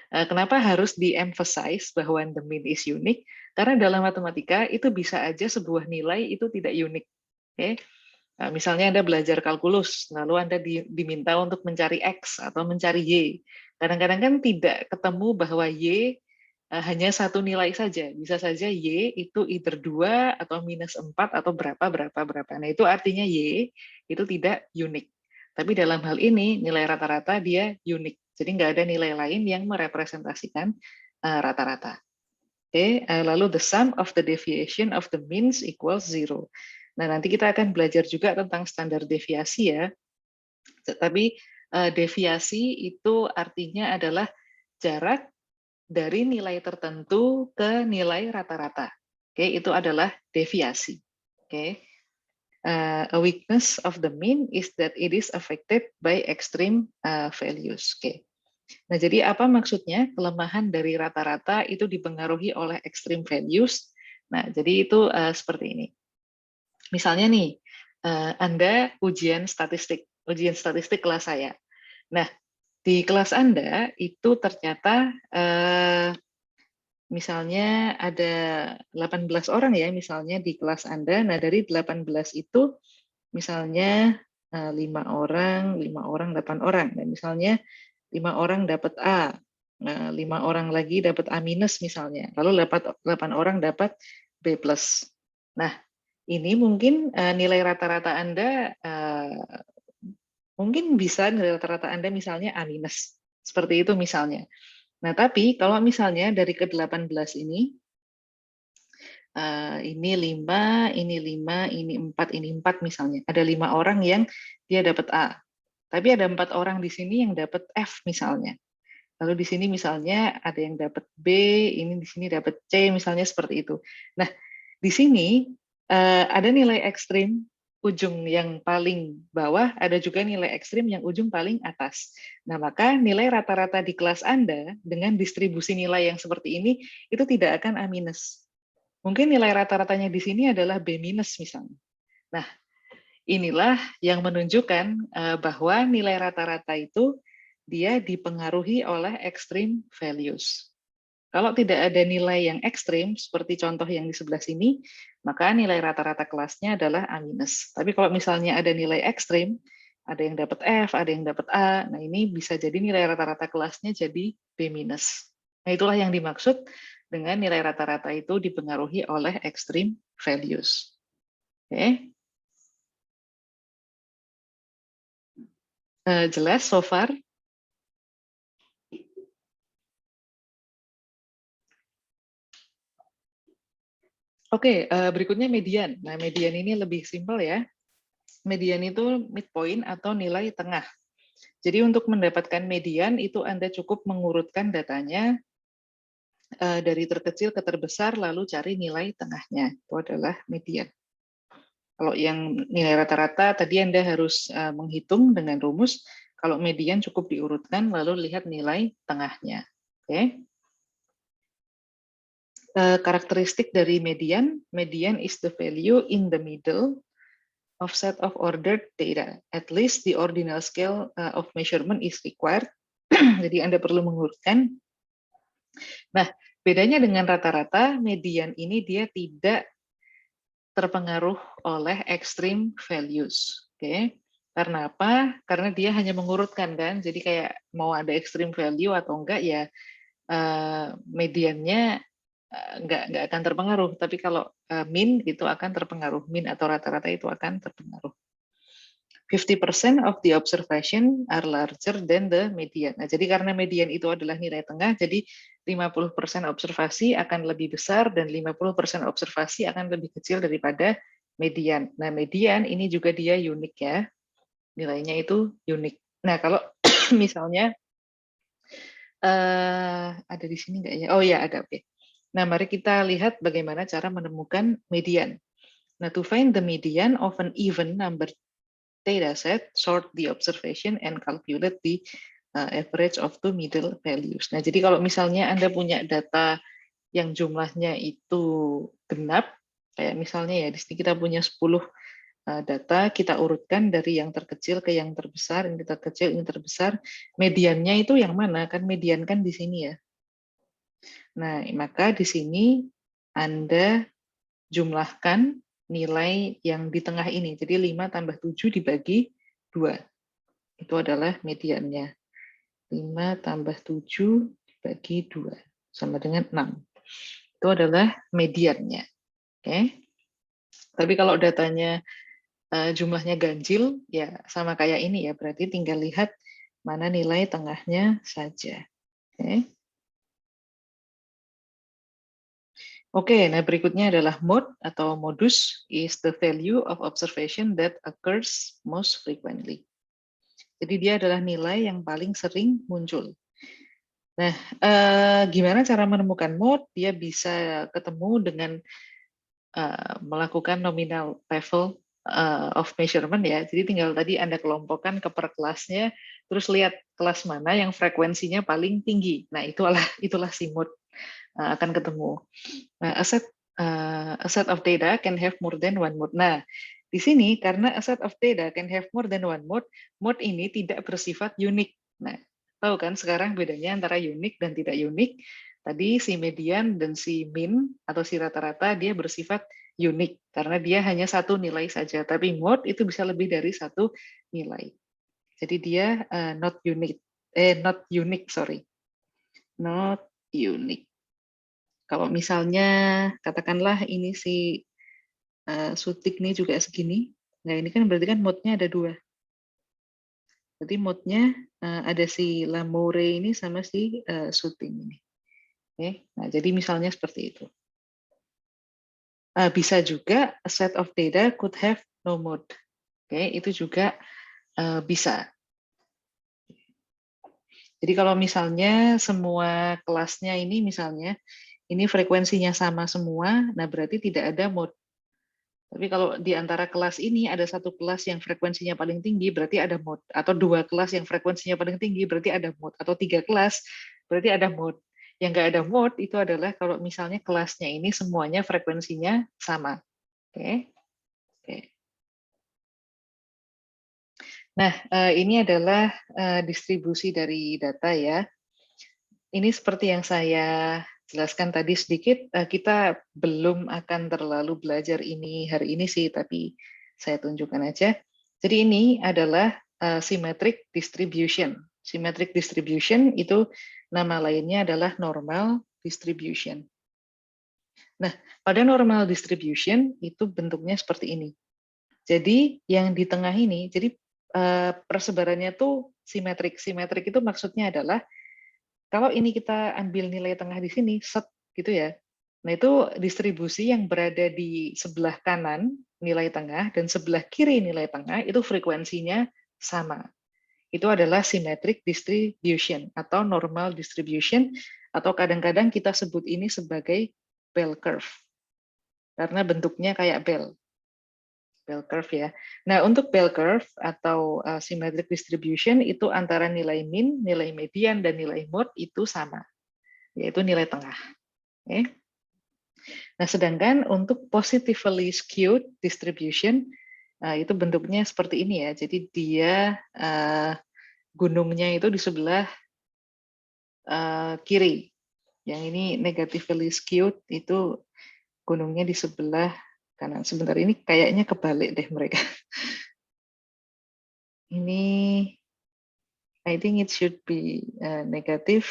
Kenapa harus di-emphasize bahwa the mean is unique? Karena dalam matematika itu bisa aja sebuah nilai itu tidak unik. Oke? Misalnya Anda belajar kalkulus, lalu Anda diminta untuk mencari X atau mencari Y. Kadang-kadang kan tidak ketemu bahwa Y hanya satu nilai saja. Bisa saja Y itu either 2 atau -4 atau berapa. Nah itu artinya Y itu tidak unik. Tapi dalam hal ini nilai rata-rata dia unik. Jadi nggak ada nilai lain yang merepresentasikan rata-rata. Oke, lalu the sum of the deviation of the means equals 0. Nah, nanti kita akan belajar juga tentang standar deviasi ya. Tapi deviasi itu artinya adalah jarak dari nilai tertentu ke nilai rata-rata. Oke, itu adalah deviasi. Oke. A weakness of the mean is that it is affected by extreme values. Oke. Nah, jadi apa maksudnya kelemahan dari rata-rata itu dipengaruhi oleh extreme values? Nah, jadi itu seperti ini. Misalnya nih, Anda ujian statistik kelas saya. Nah, di kelas Anda itu ternyata misalnya ada 18 orang ya, misalnya di kelas Anda. Nah, dari 18 itu misalnya 5 orang, 8 orang. Dan misalnya 5 orang dapat A, 5 orang lagi dapat A minus misalnya, lalu 8 orang dapat B plus. Nah, ini mungkin nilai rata-rata Anda, mungkin bisa nilai rata-rata Anda misalnya A minus, seperti itu misalnya. Nah, tapi kalau misalnya dari ke-18 ini 5, ini 5, ini 4 misalnya. Ada 5 orang yang dia dapat A. Tapi ada 4 orang di sini yang dapat F misalnya. Lalu di sini misalnya ada yang dapat B, ini di sini dapat C misalnya seperti itu. Nah, di sini ada nilai ekstrim ujung yang paling bawah, ada juga nilai ekstrim yang ujung paling atas. Nah, maka nilai rata-rata di kelas Anda dengan distribusi nilai yang seperti ini itu tidak akan A minus. Mungkin nilai rata-ratanya di sini adalah B minus misalnya. Nah, inilah yang menunjukkan bahwa nilai rata-rata itu dia dipengaruhi oleh extreme values. Kalau tidak ada nilai yang ekstrim, seperti contoh yang di sebelah sini, maka nilai rata-rata kelasnya adalah A-. Tapi kalau misalnya ada nilai ekstrim, ada yang dapat F, ada yang dapat A, nah ini bisa jadi nilai rata-rata kelasnya jadi B-. Nah itulah yang dimaksud dengan nilai rata-rata itu dipengaruhi oleh extreme values. Oke. Jelas so far? Oke, berikutnya median. Nah, median ini lebih simpel ya. Median itu midpoint atau nilai tengah. Jadi untuk mendapatkan median itu Anda cukup mengurutkan datanya dari terkecil ke terbesar lalu cari nilai tengahnya. Itu adalah median. Kalau yang nilai rata-rata tadi Anda harus menghitung dengan rumus. Kalau median cukup diurutkan lalu lihat nilai tengahnya. Oke. Karakteristik dari median is the value in the middle of set of ordered data. At least the ordinal scale of measurement is required. Jadi Anda perlu mengurutkan. Nah, bedanya dengan rata-rata, median ini dia tidak terpengaruh oleh extreme values. Oke. Karena apa? Karena dia hanya mengurutkan kan. Jadi kayak mau ada extreme value atau enggak ya mediannya nggak akan terpengaruh, tapi kalau mean itu akan terpengaruh, mean atau rata-rata itu akan terpengaruh. 50% of the observation are larger than the median. Nah, jadi karena median itu adalah nilai tengah, jadi 50% observasi akan lebih besar dan 50% observasi akan lebih kecil daripada median. Nah, median ini juga dia unik ya. nilainya itu unik. Nah, kalau misalnya ada di sini nggak ya? Oh ya, ada. Oke. Nah, mari kita lihat bagaimana cara menemukan median. Nah, to find the median of an even number data set, sort the observation and calculate the average of two middle values. Nah, jadi kalau misalnya Anda punya data yang jumlahnya itu genap, kayak misalnya ya di sini kita punya 10 data, kita urutkan dari yang terkecil ke yang terbesar, ini terkecil, ini terbesar. Mediannya itu yang mana? Kan median kan di sini ya. Nah, maka di sini Anda jumlahkan nilai yang di tengah ini. Jadi 5 tambah 7 dibagi 2. Itu adalah mediannya. 5 tambah 7 dibagi 2. Sama dengan 6. Itu adalah mediannya. Oke. Tapi kalau datanya jumlahnya ganjil, ya sama kayak ini ya. Berarti tinggal lihat mana nilai tengahnya saja. Oke. Oke, nah berikutnya adalah mode atau modus is the value of observation that occurs most frequently. Jadi dia adalah nilai yang paling sering muncul. Nah, gimana cara menemukan mode? Dia bisa ketemu dengan melakukan nominal level of measurement ya. Jadi tinggal tadi Anda kelompokkan ke per kelasnya, terus lihat kelas mana yang frekuensinya paling tinggi. Nah, itulah si mode akan ketemu. Nah, a set of data can have more than one mode. Nah, di sini karena a set of data can have more than one mode, mode ini tidak bersifat unik. Nah, tahu kan sekarang bedanya antara unik dan tidak unik? Tadi si median dan si min atau si rata-rata dia bersifat unik karena dia hanya satu nilai saja. Tapi mode itu bisa lebih dari satu nilai. Jadi dia not unique, not unique. Kalau misalnya katakanlah ini si Sutik ini juga segini, nah ini kan berarti kan mode-nya ada 2. Berarti mode-nya ada si Lamore ini sama si Suting ini. Oke, nah jadi misalnya seperti itu. Bisa juga a set of data could have no mode. Oke, itu juga bisa. Jadi kalau misalnya semua kelasnya ini misalnya ini frekuensinya sama semua, nah berarti tidak ada mode. Tapi kalau di antara kelas ini ada satu kelas yang frekuensinya paling tinggi, berarti ada mode. Atau 2 kelas yang frekuensinya paling tinggi, berarti ada mode. Atau 3 kelas, berarti ada mode. Yang nggak ada mode itu adalah kalau misalnya kelasnya ini semuanya frekuensinya sama. Oke. Oke. Nah, ini adalah distribusi dari data ya. Ini seperti yang saya jelaskan tadi sedikit, kita belum akan terlalu belajar ini hari ini sih, tapi saya tunjukkan aja. Jadi ini adalah symmetric distribution. Symmetric distribution itu nama lainnya adalah normal distribution. Nah, pada normal distribution itu bentuknya seperti ini. Jadi yang di tengah ini, jadi persebarannya tuh simetrik. Simetrik itu maksudnya adalah kalau ini kita ambil nilai tengah di sini, set gitu ya. Nah itu distribusi yang berada di sebelah kanan nilai tengah dan sebelah kiri nilai tengah itu frekuensinya sama. Itu adalah symmetric distribution atau normal distribution atau kadang-kadang kita sebut ini sebagai bell curve. Karena bentuknya kayak bell curve ya. Nah, untuk bell curve atau symmetric distribution itu antara nilai min, nilai median, dan nilai mode itu sama, yaitu nilai tengah. Okay. Nah, sedangkan untuk positively skewed distribution itu bentuknya seperti ini ya. Jadi dia gunungnya itu di sebelah kiri. Yang ini negatively skewed itu gunungnya di sebelah kanan. Sebentar, ini kayaknya kebalik deh mereka. Ini I think it should be negative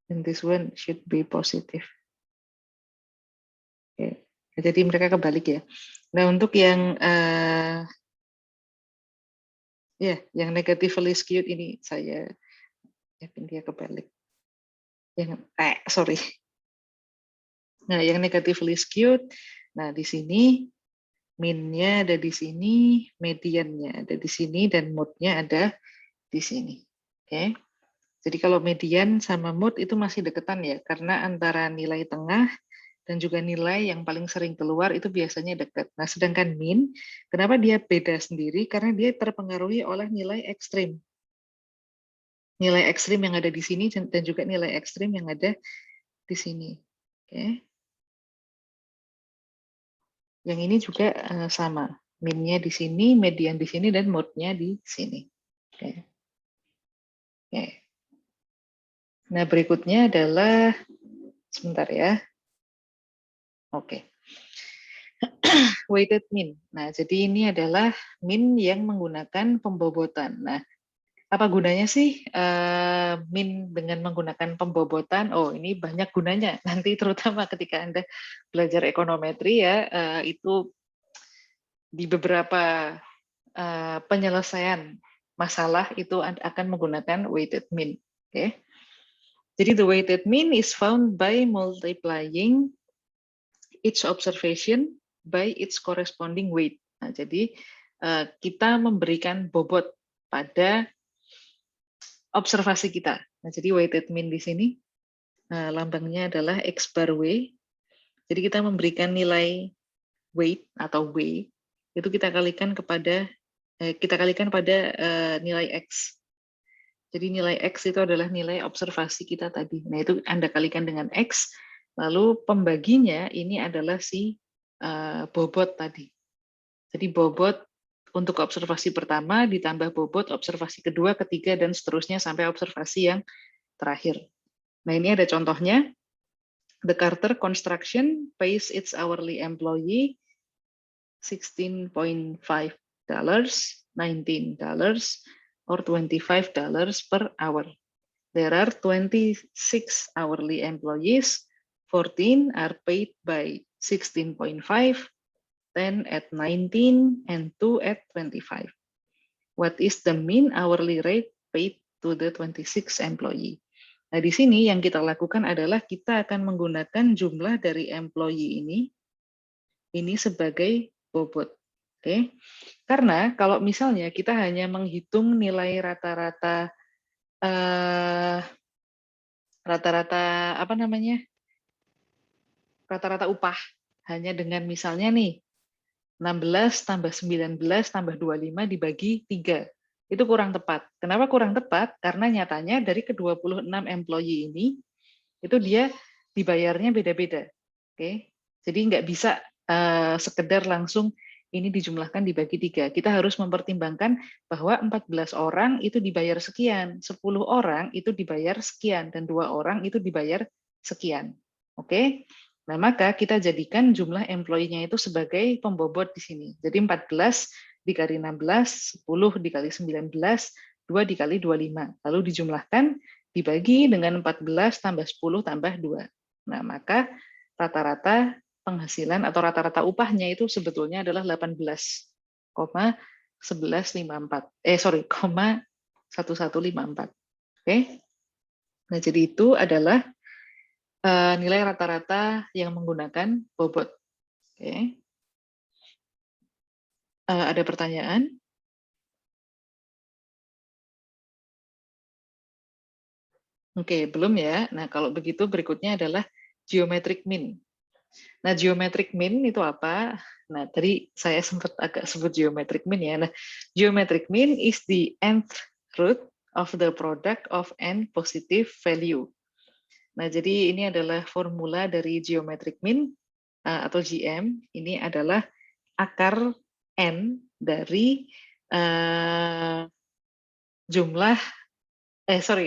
and this one should be positive. Oke. Jadi mereka kebalik ya. Nah, untuk yang yang negatively skewed ini saya yakin dia kebalik. Yang sorry. Nah, yang negatively skewed, nah di sini Min-nya ada di sini, median-nya ada di sini, dan mode-nya ada di sini. Oke. Jadi kalau median sama mode itu masih deketan ya, karena antara nilai tengah dan juga nilai yang paling sering keluar itu biasanya dekat. Nah, sedangkan min, kenapa dia beda sendiri? Karena dia terpengaruhi oleh nilai ekstrim. Nilai ekstrim yang ada di sini dan juga nilai ekstrim yang ada di sini. Oke. Yang ini juga sama. Min-nya di sini, median di sini, dan mode-nya di sini. Oke. Oke. Nah, berikutnya adalah, sebentar ya. Oke. Weighted min. Nah, jadi ini adalah min yang menggunakan pembobotan. Nah, apa gunanya sih min dengan menggunakan pembobotan? Oh, ini banyak gunanya. Nanti terutama ketika Anda belajar ekonometri ya, itu di beberapa penyelesaian masalah itu akan menggunakan weighted min. Oke. Jadi the weighted mean is found by multiplying each observation by its corresponding weight. Nah, jadi kita memberikan bobot pada observasi kita. Nah, jadi weighted mean di sini lambangnya adalah X bar W. Jadi kita memberikan nilai weight atau W itu kita kalikan pada nilai X. Jadi nilai X itu adalah nilai observasi kita tadi. Nah, itu Anda kalikan dengan X, lalu pembaginya ini adalah si bobot tadi. Jadi bobot untuk observasi pertama ditambah bobot observasi kedua, ketiga, dan seterusnya sampai observasi yang terakhir. Nah, ini ada contohnya. The Carter Construction pays its hourly employee $16.5, $19, or $25 per hour. There are 26 hourly employees, 14 are paid by 16.5, 10 at 19, and 2 at 25. What is the mean hourly rate paid to the 26 employee? Nah, di sini yang kita lakukan adalah kita akan menggunakan jumlah dari employee ini sebagai bobot. Oke. Karena kalau misalnya kita hanya menghitung nilai rata-rata rata-rata upah hanya dengan misalnya nih 16 tambah 19 tambah 25 dibagi 3. Itu kurang tepat. Kenapa kurang tepat? Karena nyatanya dari ke-26 employee ini itu dia dibayarnya beda-beda. Oke. Jadi nggak bisa sekedar langsung ini dijumlahkan dibagi 3. Kita harus mempertimbangkan bahwa 14 orang itu dibayar sekian, 10 orang itu dibayar sekian, dan 2 orang itu dibayar sekian. Oke? Nah, maka kita jadikan jumlah employee-nya itu sebagai pembobot di sini. Jadi 14 dikali 16, 10 dikali 19, 2 dikali 25. Lalu dijumlahkan, dibagi dengan 14 tambah 10 tambah 2. Nah, maka rata-rata penghasilan atau rata-rata upahnya itu sebetulnya adalah 18,1154. Oke. Nah, jadi itu adalah nilai rata-rata yang menggunakan bobot. Oke. Ada pertanyaan? Oke, belum ya. Nah, kalau begitu berikutnya adalah geometric mean. Nah, geometric mean itu apa? Nah, tadi saya sempat agak sebut geometric mean ya. Nah, geometric mean is the nth root of the product of n positive value. Nah, jadi ini adalah formula dari geometric mean atau GM. Ini adalah akar n dari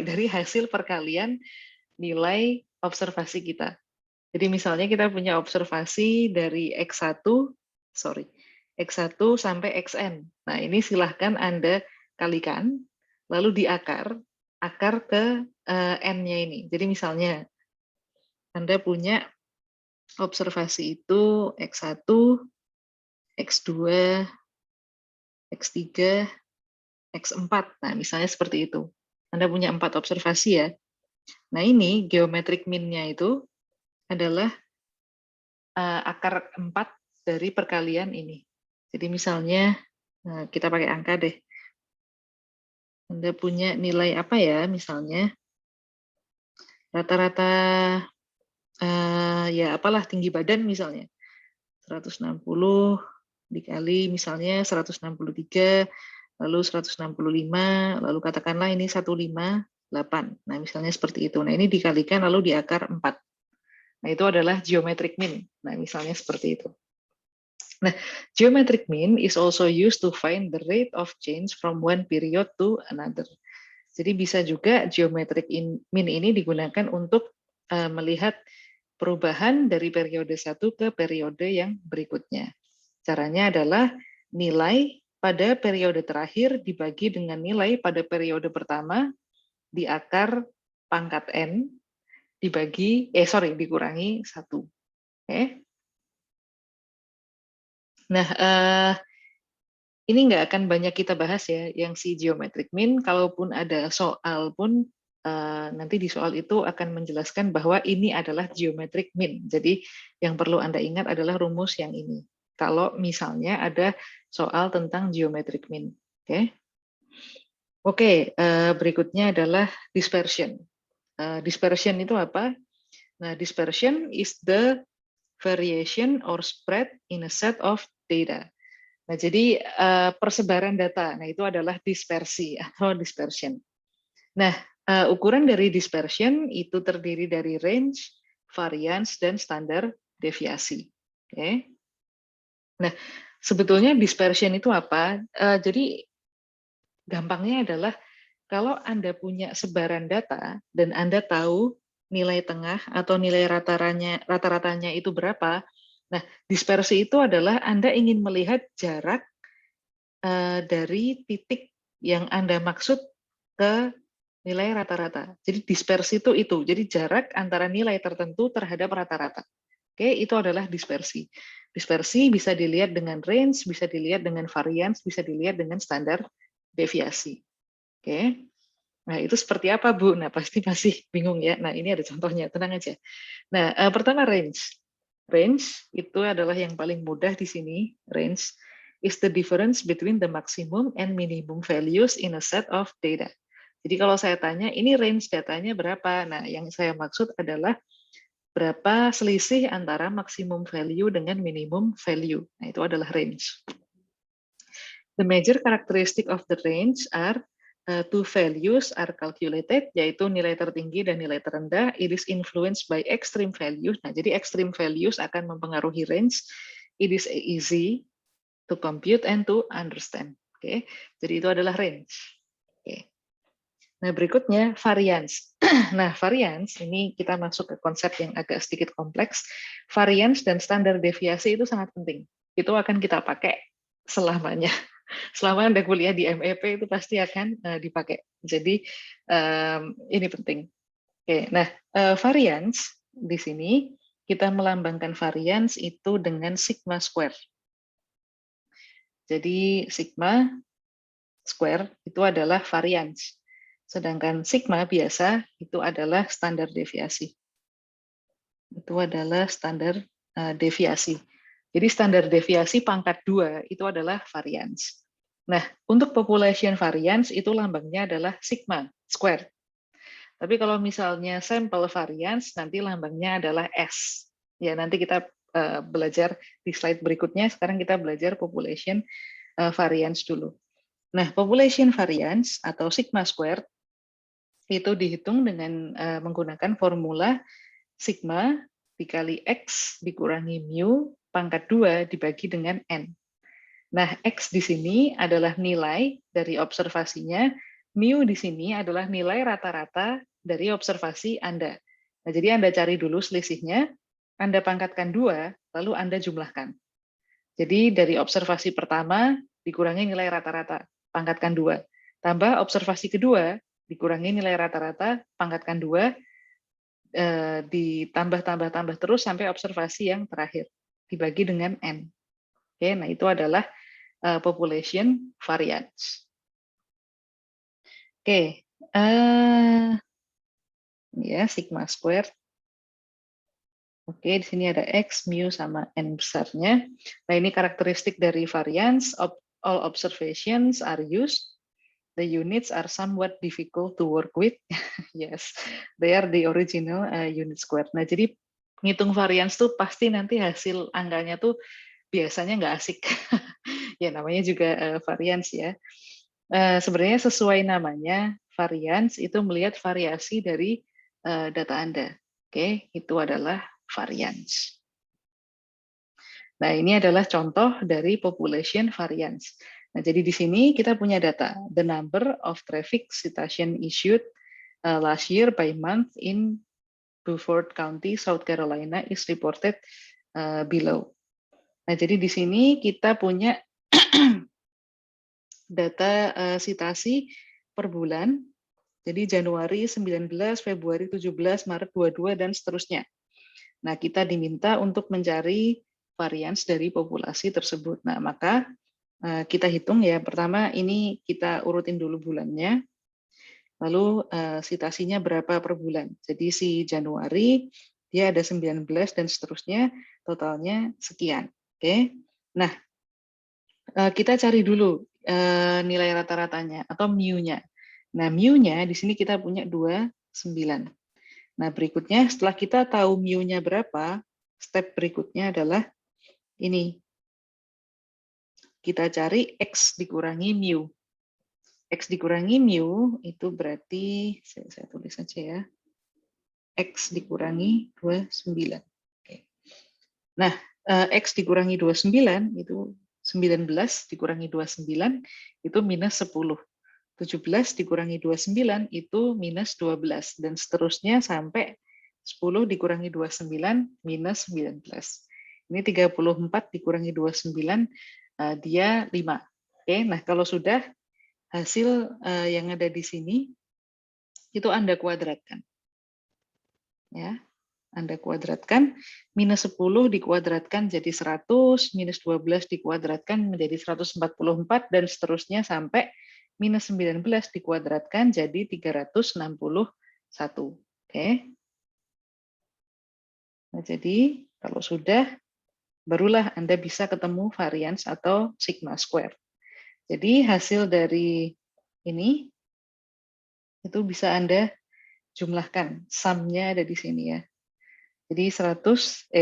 dari hasil perkalian nilai observasi kita. Jadi misalnya kita punya observasi dari X1 sampai Xn. Nah, ini silahkan Anda kalikan, lalu diakar ke N-nya ini. Jadi misalnya Anda punya observasi itu X1, X2, X3, X4. Nah, misalnya seperti itu. Anda punya 4 observasi ya. Nah, ini geometric mean-nya itu adalah akar 4 dari perkalian ini. Jadi misalnya, nah kita pakai angka deh. Anda punya nilai apa ya, misalnya rata-rata ya apalah tinggi badan misalnya 160 dikali misalnya 163, lalu 165, lalu katakanlah ini 158. Nah, misalnya seperti itu. Nah, ini dikalikan lalu di akar 4. Nah, itu adalah geometric mean. Nah, misalnya seperti itu. Nah, geometric mean is also used to find the rate of change from one period to another. Jadi bisa juga geometric mean ini digunakan untuk melihat perubahan dari periode satu ke periode yang berikutnya. Caranya adalah nilai pada periode terakhir dibagi dengan nilai pada periode pertama di akar pangkat N dikurangi 1. Oke. Nah, ini nggak akan banyak kita bahas ya, yang si geometric mean. Kalaupun ada soal pun, nanti di soal itu akan menjelaskan bahwa ini adalah geometric mean. Jadi yang perlu Anda ingat adalah rumus yang ini. Kalau misalnya ada soal tentang geometric mean. Oke, berikutnya adalah dispersion. Dispersion itu apa? Nah, dispersion is the variation or spread in a set of data. Nah, jadi persebaran data, nah itu adalah dispersi atau dispersion. Nah, ukuran dari dispersion itu terdiri dari range, variance, dan standar deviasi. Oke. Nah, sebetulnya dispersion itu apa? Jadi gampangnya adalah kalau Anda punya sebaran data dan Anda tahu nilai tengah atau nilai rata-ratanya itu berapa, nah dispersi itu adalah Anda ingin melihat jarak dari titik yang Anda maksud ke nilai rata-rata. Jadi dispersi itu. Jadi jarak antara nilai tertentu terhadap rata-rata. Oke, itu adalah dispersi. Dispersi bisa dilihat dengan range, bisa dilihat dengan variance, bisa dilihat dengan standar deviasi. Oke. Nah, itu seperti apa, Bu? Nah, pasti masih bingung ya. Nah, ini ada contohnya, tenang aja. Nah, pertama range. Range itu adalah yang paling mudah di sini. Range is the difference between the maximum and minimum values in a set of data. Jadi kalau saya tanya, ini range datanya berapa? Nah, yang saya maksud adalah berapa selisih antara maximum value dengan minimum value. Nah, itu adalah range. The major characteristic of the range are two values are calculated, yaitu nilai tertinggi dan nilai terendah. It is influenced by extreme values. Nah, jadi extreme values akan mempengaruhi range. It is easy to compute and to understand. Oke, jadi itu adalah range. Oke. Nah, berikutnya variance. Nah, variance ini kita masuk ke konsep yang agak sedikit kompleks. Variance dan standar deviasi itu sangat penting. Itu akan kita pakai selamanya. Selama Anda kuliah di MEP itu pasti akan dipakai. Jadi ini penting. Oke, nah variance di sini kita melambangkan variance itu dengan sigma square. Jadi sigma square itu adalah variance. Sedangkan sigma biasa itu adalah standar deviasi. Itu adalah standar deviasi. Jadi standar deviasi pangkat 2 itu adalah variance. Nah, untuk population variance itu lambangnya adalah sigma square. Tapi kalau misalnya sampel variance nanti lambangnya adalah S. Ya, nanti kita belajar di slide berikutnya. Sekarang kita belajar population variance dulu. Nah, population variance atau sigma square itu dihitung dengan menggunakan formula sigma dikali X dikurangi mu pangkat 2 dibagi dengan N. Nah, X di sini adalah nilai dari observasinya, mu di sini adalah nilai rata-rata dari observasi Anda. Nah, jadi Anda cari dulu selisihnya, Anda pangkatkan 2, lalu Anda jumlahkan. Jadi dari observasi pertama dikurangi nilai rata-rata, pangkatkan 2. Tambah observasi kedua, dikurangi nilai rata-rata, pangkatkan 2, ditambah terus sampai observasi yang terakhir dibagi dengan N. Oke, nah itu adalah population variance. Oke, ya, sigma square Oke, di sini ada X, mu, sama N besarnya. Nah, ini karakteristik dari variance. All observations are used. The units are somewhat difficult to work with. Yes, they are the original unit square. Nah, jadi ngitung variance tuh pasti nanti hasil angkanya tuh biasanya nggak asik. Ya, namanya juga variance ya. Sebenarnya sesuai namanya, variance itu melihat variasi dari data Anda. Oke, itu adalah variance. Nah, ini adalah contoh dari population variance. Nah, jadi di sini kita punya data, the number of traffic citation issued last year by month in Beaufort County, South Carolina is reported below. Nah, jadi di sini kita punya data citasi per bulan. Jadi Januari 19, Februari 17, Maret 22, dan seterusnya. Nah, kita diminta untuk mencari varians dari populasi tersebut. Nah, maka kita hitung ya. Pertama, ini kita urutin dulu bulannya. Lalu citasinya berapa per bulan. Jadi si Januari, dia ada 19 dan seterusnya, totalnya sekian. Oke. Nah, kita cari dulu nilai rata-ratanya atau mu-nya. Nah, mu-nya di sini kita punya 29. Nah, berikutnya setelah kita tahu mu-nya berapa, step berikutnya adalah ini. Kita cari X dikurangi mu. X dikurangi mu itu berarti, saya tulis saja ya, X dikurangi 29. Oke. Nah, X dikurangi 29 itu 19 dikurangi 29 itu minus 10. 17 dikurangi 29 itu minus 12. Dan seterusnya sampai 10 dikurangi 29 minus 19. Ini 34 dikurangi 29, dia 5. Oke, nah kalau sudah hasil yang ada di sini, itu Anda kuadratkan. Ya, Anda kuadratkan, minus 10 dikuadratkan jadi 100, minus 12 dikuadratkan menjadi 144, dan seterusnya sampai minus 19 dikuadratkan jadi 361. Oke. Nah, jadi kalau sudah, barulah Anda bisa ketemu variance atau sigma square. Jadi hasil dari ini, itu bisa Anda jumlahkan, sum-nya ada di sini ya. Jadi 1488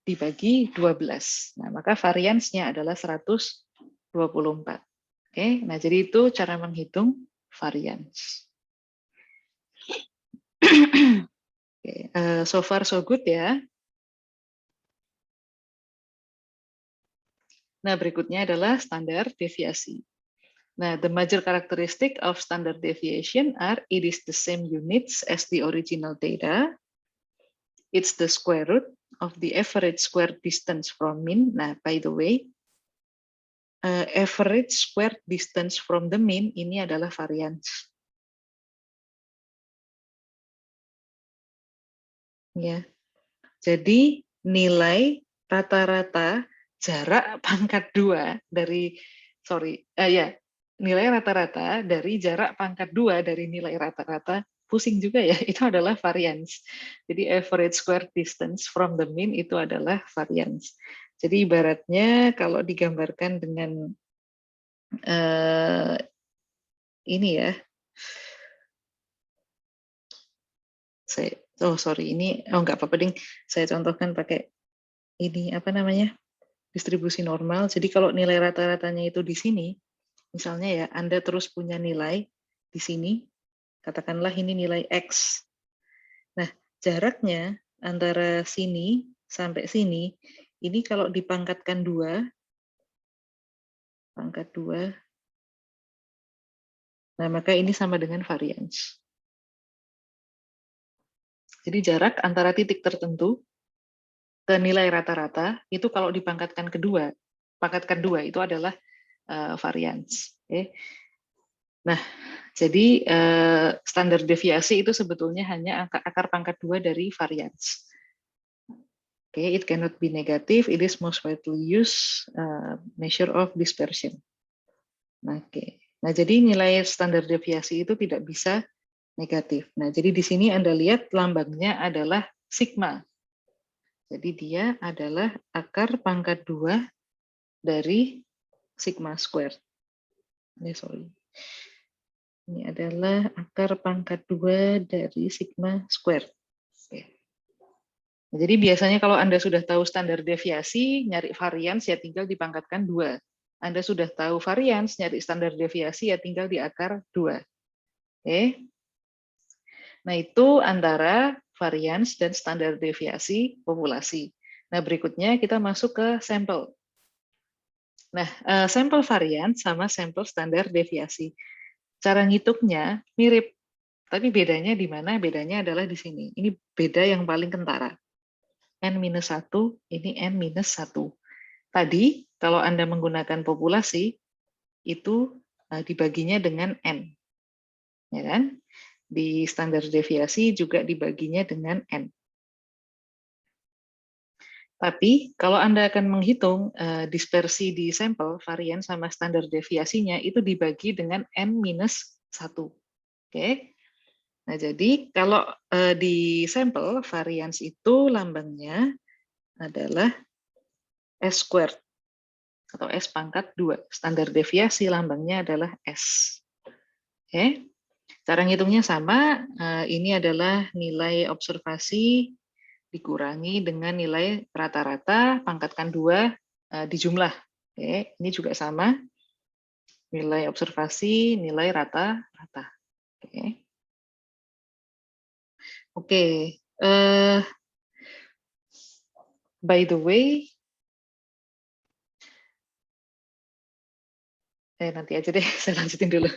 dibagi 12. Nah, maka variance-nya adalah 124. Oke, nah jadi itu cara menghitung variance. Oke, so far so good ya. Nah, berikutnya adalah standar deviasi. Nah, the major characteristic of standard deviation are it is the same units as the original data. It's the square root of the average square distance from mean. Nah, by the way, average square distance from the mean ini adalah variance. Ya, jadi nilai rata-rata jarak pangkat 2 dari, nilai rata-rata dari jarak pangkat 2 dari nilai rata-rata, pusing juga ya, itu adalah variance. Jadi average square distance from the mean itu adalah variance. Jadi ibaratnya kalau digambarkan dengan ini ya, nggak apa-apa ding, saya contohkan pakai ini, apa namanya, distribusi normal. Jadi kalau nilai rata-ratanya itu di sini, misalnya ya, Anda terus punya nilai di sini, katakanlah ini nilai X. Nah, jaraknya antara sini sampai sini, ini kalau dipangkatkan 2, pangkat 2, nah maka ini sama dengan variance. Jadi jarak antara titik tertentu ke nilai rata-rata, itu kalau dipangkatkan kedua, pangkatkan 2 itu adalah variance. Okay. Nah, jadi standar deviasi itu sebetulnya hanya akar pangkat 2 dari variance. Okay, it cannot be negative. It is most widely used measure of dispersion. Nah, okay. Nah, jadi nilai standar deviasi itu tidak bisa negatif. Nah, jadi di sini Anda lihat lambangnya adalah sigma. Jadi dia adalah akar pangkat 2 dari sigma square. Sorry. Ini adalah akar pangkat 2 dari sigma square. Oke. Nah, jadi biasanya kalau Anda sudah tahu standar deviasi, nyari varians ya tinggal dipangkatkan 2. Anda sudah tahu varians, nyari standar deviasi ya tinggal di akar 2. Oke. Nah, itu antara varians dan standar deviasi populasi. Nah, berikutnya kita masuk ke sampel. Nah, sampel varian sama sampel standar deviasi. Cara ngitungnya mirip, tapi bedanya di mana? Bedanya adalah di sini. Ini beda yang paling kentara. N-1, ini N-1. Tadi, kalau Anda menggunakan populasi, itu dibaginya dengan N. Ya kan? Di standar deviasi juga dibaginya dengan N. Tapi kalau Anda akan menghitung dispersi di sampel, varian sama standar deviasinya itu dibagi dengan N-1. Oke. Nah, jadi kalau di sampel, varians itu lambangnya adalah S squared atau S pangkat 2. Standar deviasi lambangnya adalah S. Oke. Cara ngitungnya sama, ini adalah nilai observasi dikurangi dengan nilai rata-rata, pangkatkan 2 dijumlah. Oke, ini juga sama. Nilai observasi, nilai rata-rata. Oke. Oke. By the way, nanti aja deh, saya lanjutin dulu.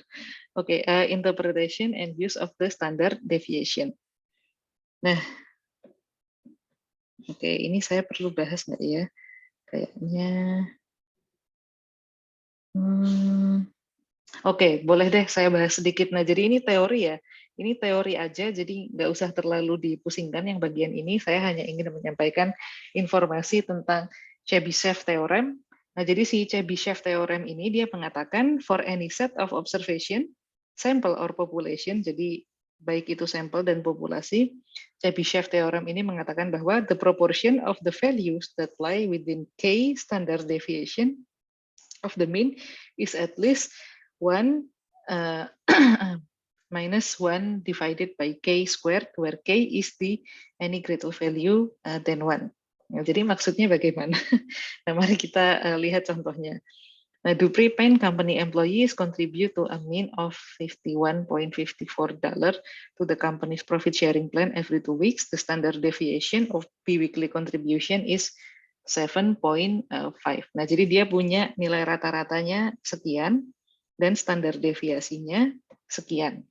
Oke, interpretation and use of the standard deviation. Nah, oke, ini saya perlu bahas nggak ya? Kayaknya, oke, boleh deh saya bahas sedikit. Nah, jadi ini teori ya. Ini teori aja, jadi nggak usah terlalu dipusingkan yang bagian ini. Saya hanya ingin menyampaikan informasi tentang Chebyshev theorem. Nah, jadi si Chebyshev theorem ini dia mengatakan for any set of observation, sample or population, jadi baik itu sampel dan populasi, Chebyshev theorem ini mengatakan bahwa the proportion of the values that lie within K standard deviation of the mean is at least 1 minus 1 divided by K squared, where K is the any greater value than 1. Nah, jadi maksudnya bagaimana? Nah, mari kita lihat contohnya. Nah, Dupree Paint Company employees contribute to a mean of $51.54 to the company's profit sharing plan every 2 weeks. The standard deviation of biweekly contribution is 7.5. Nah, jadi dia punya nilai rata-ratanya sekian dan standar deviasinya sekian.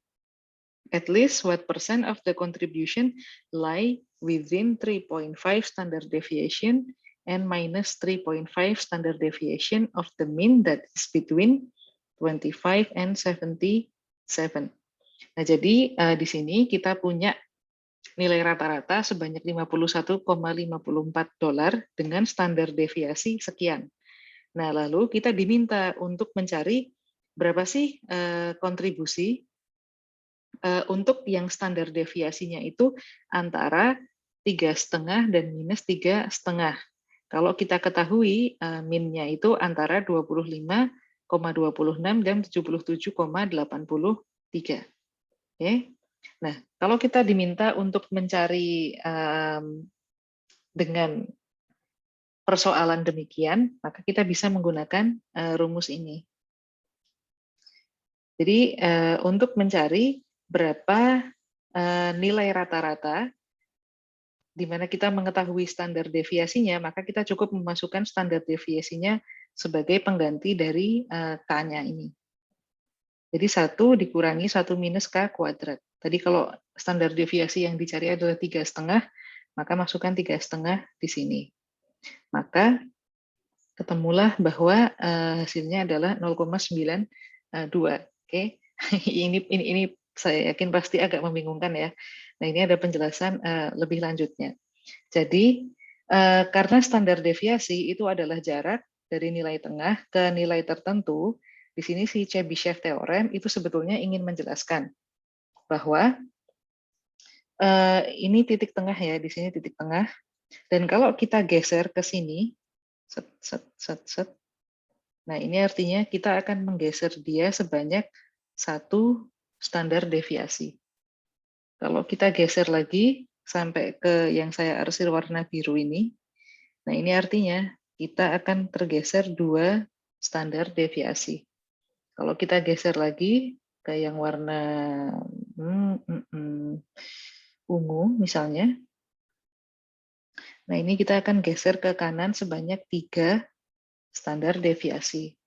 At least what percent of the contribution lie within 3.5 standard deviation and minus 3.5 standard deviation of the mean that is between 25 and 77. Nah, jadi di sini kita punya nilai rata-rata sebanyak $51,54 dengan standar deviasi sekian. Nah, lalu kita diminta untuk mencari berapa sih kontribusi untuk yang standar deviasinya itu antara 3,5 dan minus 3,5. Kalau kita ketahui min-nya itu antara 25,26 dan 77,83. Oke. Nah, kalau kita diminta untuk mencari dengan persoalan demikian, maka kita bisa menggunakan rumus ini. Jadi untuk mencari berapa nilai rata-rata, di mana kita mengetahui standar deviasinya, maka kita cukup memasukkan standar deviasinya sebagai pengganti dari K-nya ini. Jadi 1 dikurangi 1 minus K kuadrat. Tadi kalau standar deviasi yang dicari adalah 3,5, maka masukkan 3,5 di sini. Maka ketemulah bahwa hasilnya adalah 0,92. Oke. Ini saya yakin pasti agak membingungkan ya. Nah, ini ada penjelasan lebih lanjutnya. Jadi, karena standar deviasi itu adalah jarak dari nilai tengah ke nilai tertentu, di sini si Chebyshev theorem itu sebetulnya ingin menjelaskan bahwa ini titik tengah ya, di sini titik tengah. Dan kalau kita geser ke sini, set, set, set, set. Nah, ini artinya kita akan menggeser dia sebanyak 1 standar deviasi. Kalau kita geser lagi sampai ke yang saya arsir warna biru ini, nah ini artinya kita akan tergeser 2 standar deviasi. Kalau kita geser lagi ke yang warna ungu misalnya, nah ini kita akan geser ke kanan sebanyak 3 standar deviasi.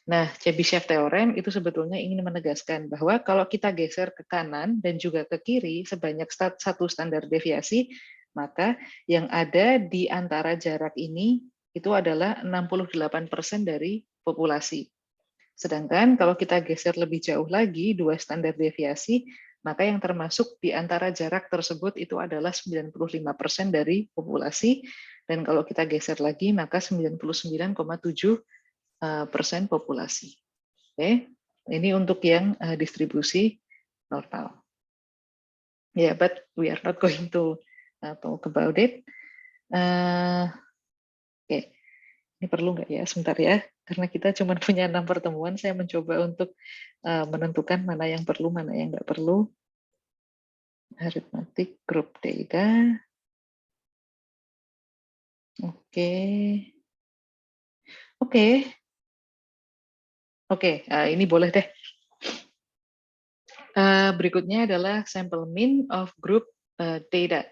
Nah, Chebyshev Theorem itu sebetulnya ingin menegaskan bahwa kalau kita geser ke kanan dan juga ke kiri sebanyak 1 standar deviasi, maka yang ada di antara jarak ini itu adalah 68% dari populasi. Sedangkan kalau kita geser lebih jauh lagi, 2 standar deviasi, maka yang termasuk di antara jarak tersebut itu adalah 95% dari populasi, dan kalau kita geser lagi, maka 99,7% populasi. Oke, ini untuk yang distribusi normal. Yeah, but we are not going to talk about it. Oke, ini perlu nggak ya? Sebentar ya, karena kita cuma punya 6 pertemuan, saya mencoba untuk menentukan mana yang perlu, mana yang nggak perlu. Arithmetic group data. Oke. Oke, ini boleh deh. Berikutnya adalah sample mean of group data.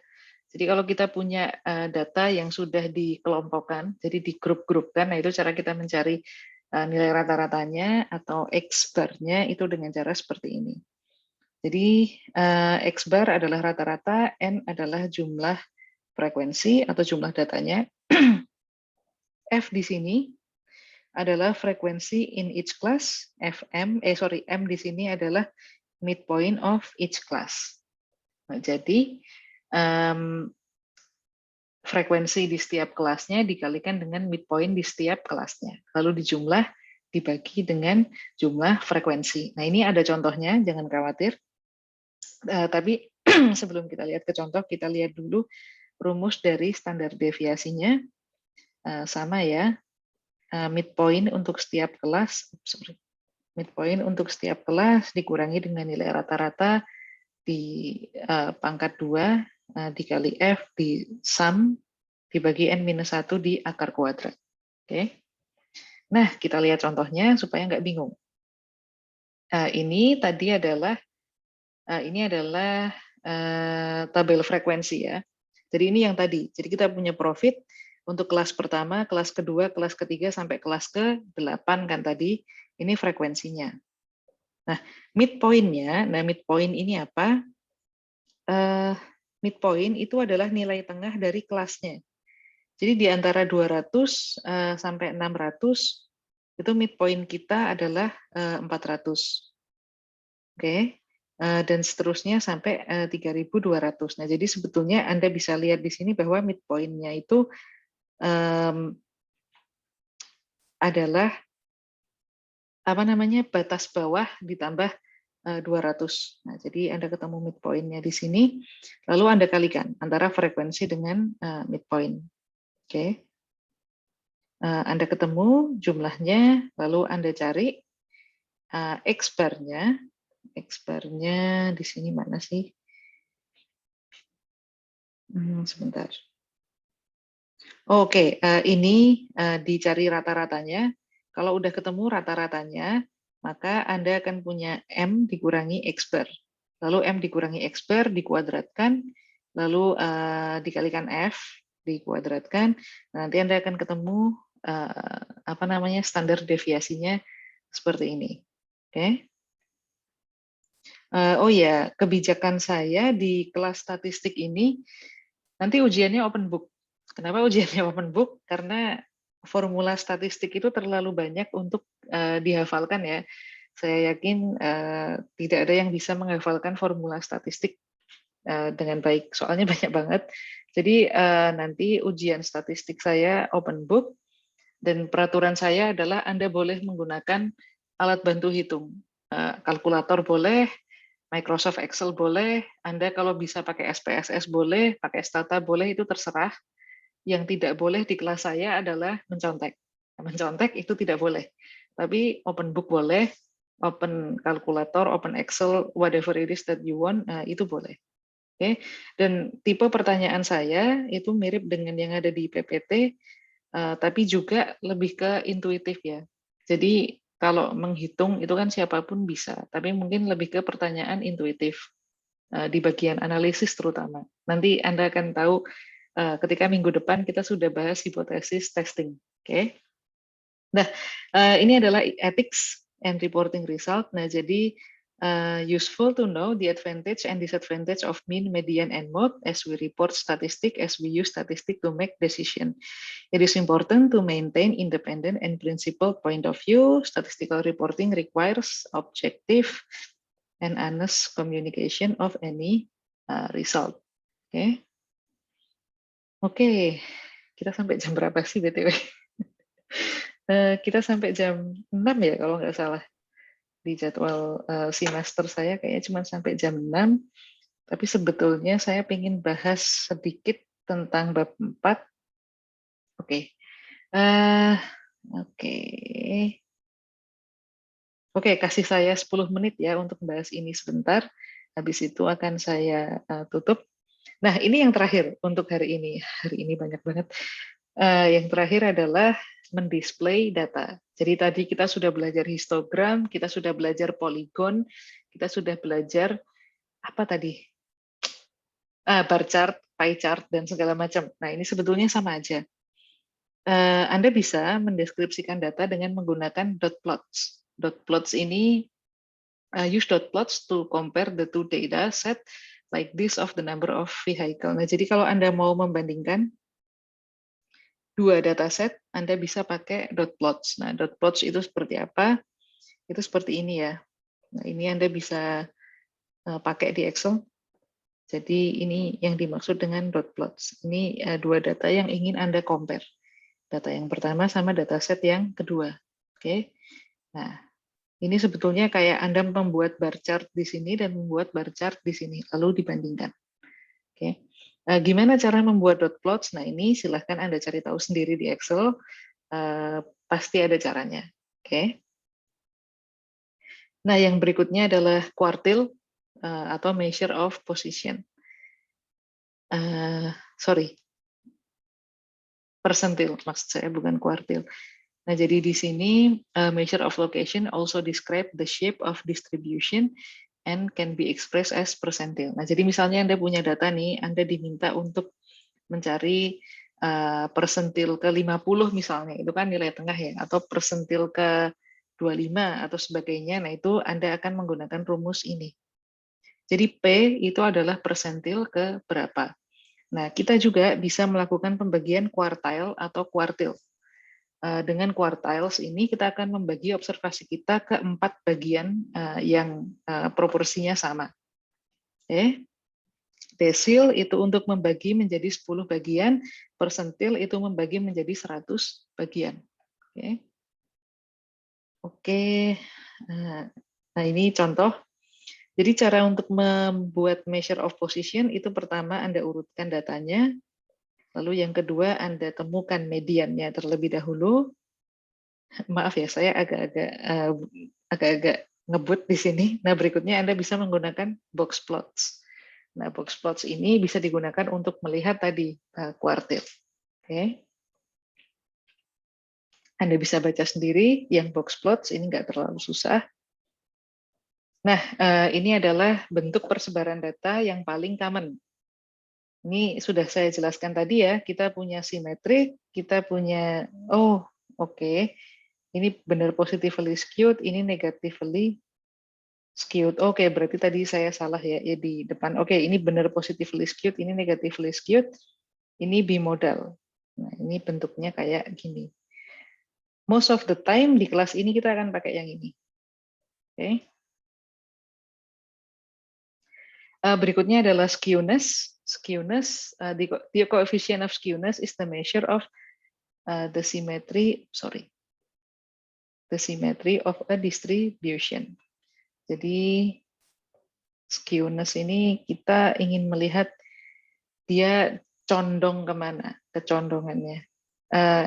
Jadi kalau kita punya data yang sudah dikelompokkan, jadi di grup-grupkan, nah itu cara kita mencari nilai rata-ratanya atau X-bar-nya itu dengan cara seperti ini. Jadi X-bar adalah rata-rata, N adalah jumlah frekuensi atau jumlah datanya. F di sini adalah frekuensi in each class, M di sini adalah midpoint of each class. Nah, jadi frekuensi di setiap kelasnya dikalikan dengan midpoint di setiap kelasnya. Lalu dijumlah dibagi dengan jumlah frekuensi. Nah, ini ada contohnya, jangan khawatir. Tapi sebelum kita lihat ke contoh, kita lihat dulu rumus dari standar deviasinya. Sama ya, midpoint untuk setiap kelas, midpoint untuk setiap kelas dikurangi dengan nilai rata-rata di pangkat 2 dikali F di sum dibagi N-1 di akar kuadrat. Oke. Nah, kita lihat contohnya supaya nggak bingung. Ini tadi adalah tabel frekuensi ya. Jadi ini yang tadi. Jadi kita punya profit untuk kelas pertama, kelas kedua, kelas ketiga sampai kelas ke-8 kan tadi. Ini frekuensinya. Nah, midpoint-nya, midpoint ini apa? Midpoint itu adalah nilai tengah dari kelasnya. Jadi di antara 200 sampai 600 itu midpoint kita adalah 400. Oke. Dan seterusnya sampai 3.200. Nah, jadi sebetulnya Anda bisa lihat di sini bahwa midpoint-nya itu adalah batas bawah ditambah 200. Nah, jadi Anda ketemu midpoint-nya di sini, lalu Anda kalikan antara frekuensi dengan midpoint. Oke. Anda ketemu jumlahnya, lalu Anda cari X-bar-nya. X-bar-nya di sini mana sih? Sebentar. Oke, ini dicari rata-ratanya. Kalau udah ketemu rata-ratanya, maka Anda akan punya M dikurangi X-bar. Lalu M dikurangi X-bar dikuadratkan, lalu dikalikan F dikuadratkan. Nanti Anda akan ketemu standar deviasinya seperti ini. Oke. Oh ya, kebijakan saya di kelas statistik ini nanti ujiannya open book. Kenapa ujiannya open book? Karena formula statistik itu terlalu banyak untuk dihafalkan ya. Saya yakin tidak ada yang bisa menghafalkan formula statistik dengan baik. Soalnya banyak banget. Jadi nanti ujian statistik saya open book dan peraturan saya adalah Anda boleh menggunakan alat bantu hitung. Kalkulator boleh, Microsoft Excel boleh, Anda kalau bisa pakai SPSS boleh, pakai Stata boleh, itu terserah. Yang tidak boleh di kelas saya adalah mencontek. Mencontek itu tidak boleh. Tapi open book boleh, open kalkulator, open Excel, whatever it is that you want, itu boleh. Oke. Dan tipe pertanyaan saya itu mirip dengan yang ada di PPT, tapi juga lebih ke intuitif ya. Jadi kalau menghitung itu kan siapapun bisa, tapi mungkin lebih ke pertanyaan intuitif di bagian analisis terutama. Nanti Anda akan tahu ketika minggu depan kita sudah bahas hipotesis testing. Oke. Nah, ini adalah ethics and reporting result. Nah, jadi useful to know the advantage and disadvantage of mean, median, and mode as we report statistic, as we use statistic to make decision. It is important to maintain independent and principled point of view. Statistical reporting requires objective and honest communication of any result. Oke. Oke, kita sampai jam berapa sih BTW? Kita sampai jam 6 ya kalau nggak salah. Di jadwal semester saya kayaknya cuma sampai jam 6. Tapi sebetulnya saya ingin bahas sedikit tentang bab 4. Oke. Oke, kasih saya 10 menit ya untuk membahas ini sebentar. Habis itu akan saya tutup. Nah, ini yang terakhir untuk hari ini. Hari ini banyak banget. Yang terakhir adalah mendisplay data. Jadi tadi kita sudah belajar histogram, kita sudah belajar poligon, kita sudah belajar apa tadi? Bar chart, pie chart, dan segala macam. Nah, ini sebetulnya sama aja. Anda bisa mendeskripsikan data dengan menggunakan dot plots. Dot plots ini use dot plots to compare the two data set like this of the number of vehicle. Nah, jadi kalau Anda mau membandingkan dua dataset, Anda bisa pakai dot plots. Nah, dot plots itu seperti apa? Itu seperti ini ya. Nah, ini Anda bisa pakai di Excel. Jadi ini yang dimaksud dengan dot plots. Ini dua data yang ingin Anda compare. Data yang pertama sama dataset yang kedua. Oke. Nah, ini sebetulnya kayak Anda membuat bar chart di sini dan membuat bar chart di sini, lalu dibandingkan. Oke. Gimana cara membuat dot plots? Nah, ini silahkan Anda cari tahu sendiri di Excel. Pasti ada caranya. Oke. Nah, yang berikutnya adalah quartile atau measure of position. Persentil maksud saya, bukan quartile. Nah, jadi di sini measure of location also describe the shape of distribution and can be expressed as percentile. Nah, jadi misalnya Anda punya data nih, Anda diminta untuk mencari persentil ke 50 misalnya, itu kan nilai tengah ya, atau persentil ke 25 atau sebagainya. Nah, itu Anda akan menggunakan rumus ini. Jadi P itu adalah persentil ke berapa. Nah, kita juga bisa melakukan pembagian quartile atau quartile. Dengan quartiles ini kita akan membagi observasi kita ke 4 bagian yang proporsinya sama. Oke. Desil itu untuk membagi menjadi 10 bagian, persentil itu membagi menjadi 100 bagian. Oke. Oke. Nah, ini contoh. Jadi cara untuk membuat measure of position itu pertama Anda urutkan datanya, lalu yang kedua Anda temukan mediannya terlebih dahulu. Maaf ya, saya agak-agak ngebut di sini. Nah, berikutnya Anda bisa menggunakan box plots. Nah, box plots ini bisa digunakan untuk melihat tadi quartile. Oke. Anda bisa baca sendiri yang box plots, ini nggak terlalu susah. Nah, ini adalah bentuk persebaran data yang paling common. Ini sudah saya jelaskan tadi ya, kita punya simetrik, kita punya, oke. Ini benar positively skewed, ini negatively skewed. Oke, berarti tadi saya salah ya di depan. Oke, ini benar positively skewed, ini negatively skewed, ini bimodal. Nah, ini bentuknya kayak gini. Most of the time di kelas ini kita akan pakai yang ini. Oke. Berikutnya adalah skewness. Skewness, the coefficient of skewness is the measure of the symmetry of a distribution. Jadi Skewness ini kita ingin melihat dia condong kemana, kecondongannya.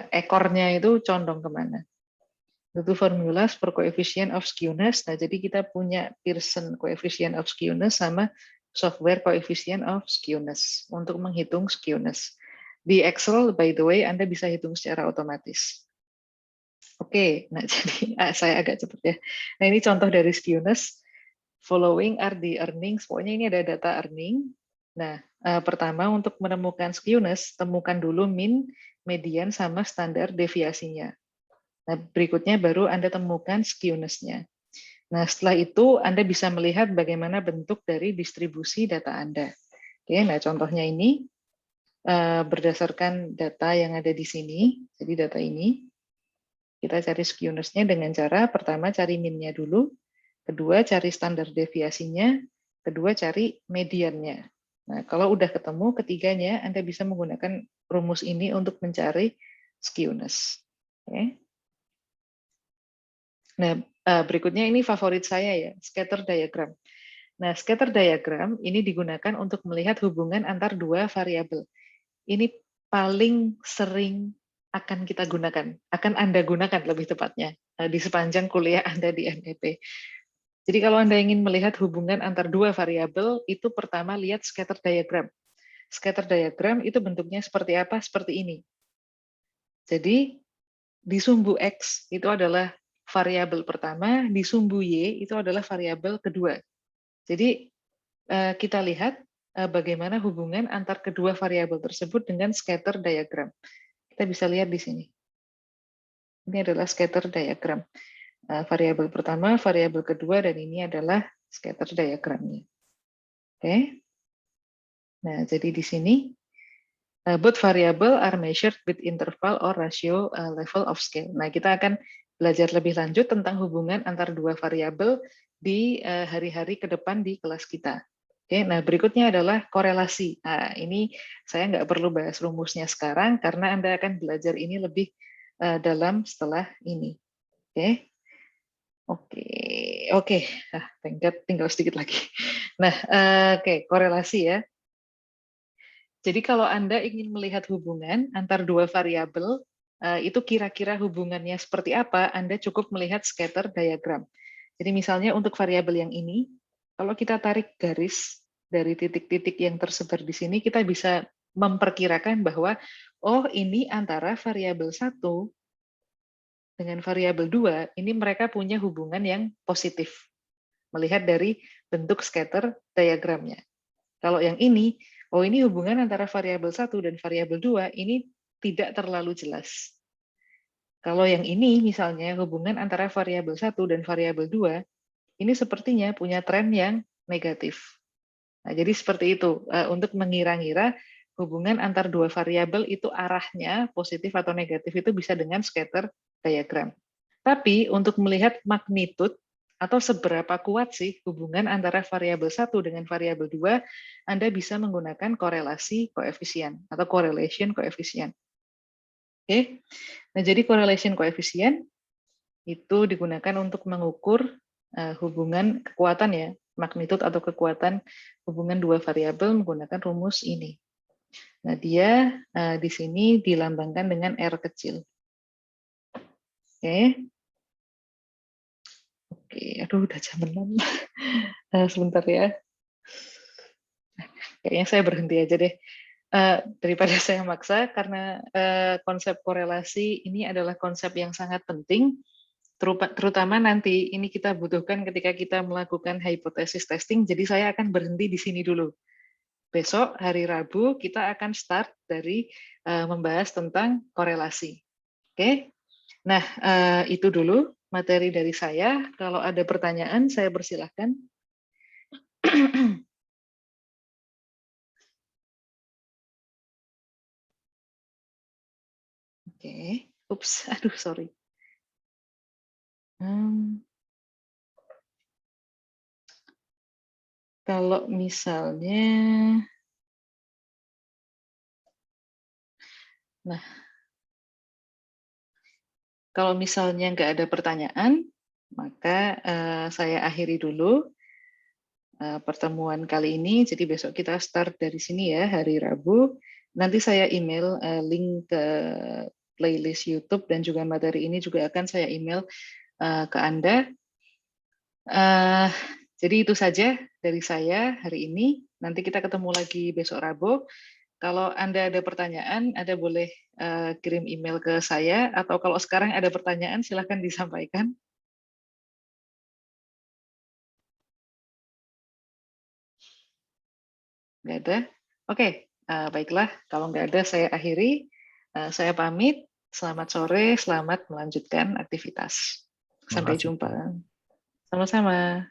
Ekornya itu condong kemana. Itu formulas for coefficient of skewness. Nah, jadi kita punya Pearson coefficient of skewness sama software coefficient of skewness untuk menghitung skewness. Di Excel, by the way, Anda bisa hitung secara otomatis. Oke, nah jadi saya agak cepat ya. Nah, ini contoh dari skewness. Following are the earnings. Pokoknya ini ada data earning. Nah, pertama untuk menemukan skewness, temukan dulu mean, median, sama standar deviasinya. Nah, berikutnya baru Anda temukan skewness-nya. Nah, setelah itu Anda bisa melihat bagaimana bentuk dari distribusi data Anda. Oke, nah contohnya ini berdasarkan data yang ada di sini. Jadi data ini kita cari skewness-nya dengan cara pertama cari mean-nya dulu, kedua cari standar deviasinya, kedua cari mediannya. Nah, kalau udah ketemu ketiganya, Anda bisa menggunakan rumus ini untuk mencari skewness. Oke. Nah, berikutnya ini favorit saya ya, scatter diagram. Nah, scatter diagram ini digunakan untuk melihat hubungan antar dua variabel. Ini paling sering akan kita gunakan, akan Anda gunakan lebih tepatnya di sepanjang kuliah Anda di MEP. Jadi kalau Anda ingin melihat hubungan antar dua variabel, itu pertama lihat scatter diagram. Scatter diagram itu bentuknya seperti apa? Seperti ini. Jadi di sumbu X itu adalah variabel pertama, di sumbu Y itu adalah variabel kedua. Jadi kita lihat bagaimana hubungan antar kedua variabel tersebut dengan scatter diagram. Kita bisa lihat di sini. Ini adalah scatter diagram. Variabel pertama, variabel kedua, dan ini adalah scatter diagramnya. Oke. Nah, jadi di sini both variable are measured with interval or ratio level of scale. Nah, kita akan belajar lebih lanjut tentang hubungan antar dua variabel di hari-hari ke depan di kelas kita. Oke, nah berikutnya adalah korelasi. Nah, ini saya nggak perlu bahas rumusnya sekarang karena Anda akan belajar ini lebih dalam setelah ini. Oke, oke, tinggal sedikit lagi. Nah, oke, korelasi ya. Jadi kalau Anda ingin melihat hubungan antar dua variabel, itu kira-kira hubungannya seperti apa, Anda cukup melihat scatter diagram. Jadi misalnya untuk variabel yang ini, kalau kita tarik garis dari titik-titik yang tersebar di sini, kita bisa memperkirakan bahwa, oh ini antara variabel 1 dengan variabel 2, ini mereka punya hubungan yang positif, melihat dari bentuk scatter diagramnya. Kalau yang ini, oh ini hubungan antara variabel 1 dan variabel 2 ini tidak terlalu jelas. Kalau yang ini misalnya hubungan antara variabel 1 dan variabel 2, ini sepertinya punya tren yang negatif. Nah, jadi seperti itu, untuk mengira-ngira hubungan antar dua variabel itu arahnya positif atau negatif itu bisa dengan scatter diagram. Tapi untuk melihat magnitude atau seberapa kuat sih hubungan antara variabel 1 dengan variabel 2, Anda bisa menggunakan korelasi koefisien atau correlation coefficient. Oke. Nah, jadi correlation coefficient itu digunakan untuk mengukur hubungan kekuatan ya, magnitude atau kekuatan hubungan dua variabel menggunakan rumus ini. Nah, dia di sini dilambangkan dengan R kecil. Oke. Oke, aduh udah jam 6. Sebentar ya. Kayaknya saya berhenti aja deh. Daripada saya maksa, karena konsep korelasi ini adalah konsep yang sangat penting, terutama nanti ini kita butuhkan ketika kita melakukan hypothesis testing, jadi saya akan berhenti di sini dulu. Besok, hari Rabu, kita akan start dari membahas tentang korelasi. Oke? Nah, itu dulu materi dari saya. Kalau ada pertanyaan, saya persilahkan. Oke, ups, aduh sorry. Kalau misalnya, nah, kalau misalnya nggak ada pertanyaan, maka saya akhiri dulu. pertemuan kali ini. Jadi besok kita start dari sini ya, hari Rabu. Nanti saya email link ke playlist YouTube dan juga materi ini juga akan saya email ke Anda. Jadi itu saja dari saya hari ini. Nanti kita ketemu lagi besok Rabu. Kalau Anda ada pertanyaan, Anda boleh kirim email ke saya, atau kalau sekarang ada pertanyaan, silahkan disampaikan. Nggak ada? Oke, baiklah. Kalau nggak ada, saya akhiri. Saya pamit. Selamat sore, selamat melanjutkan aktivitas. Sampai jumpa. Sama-sama.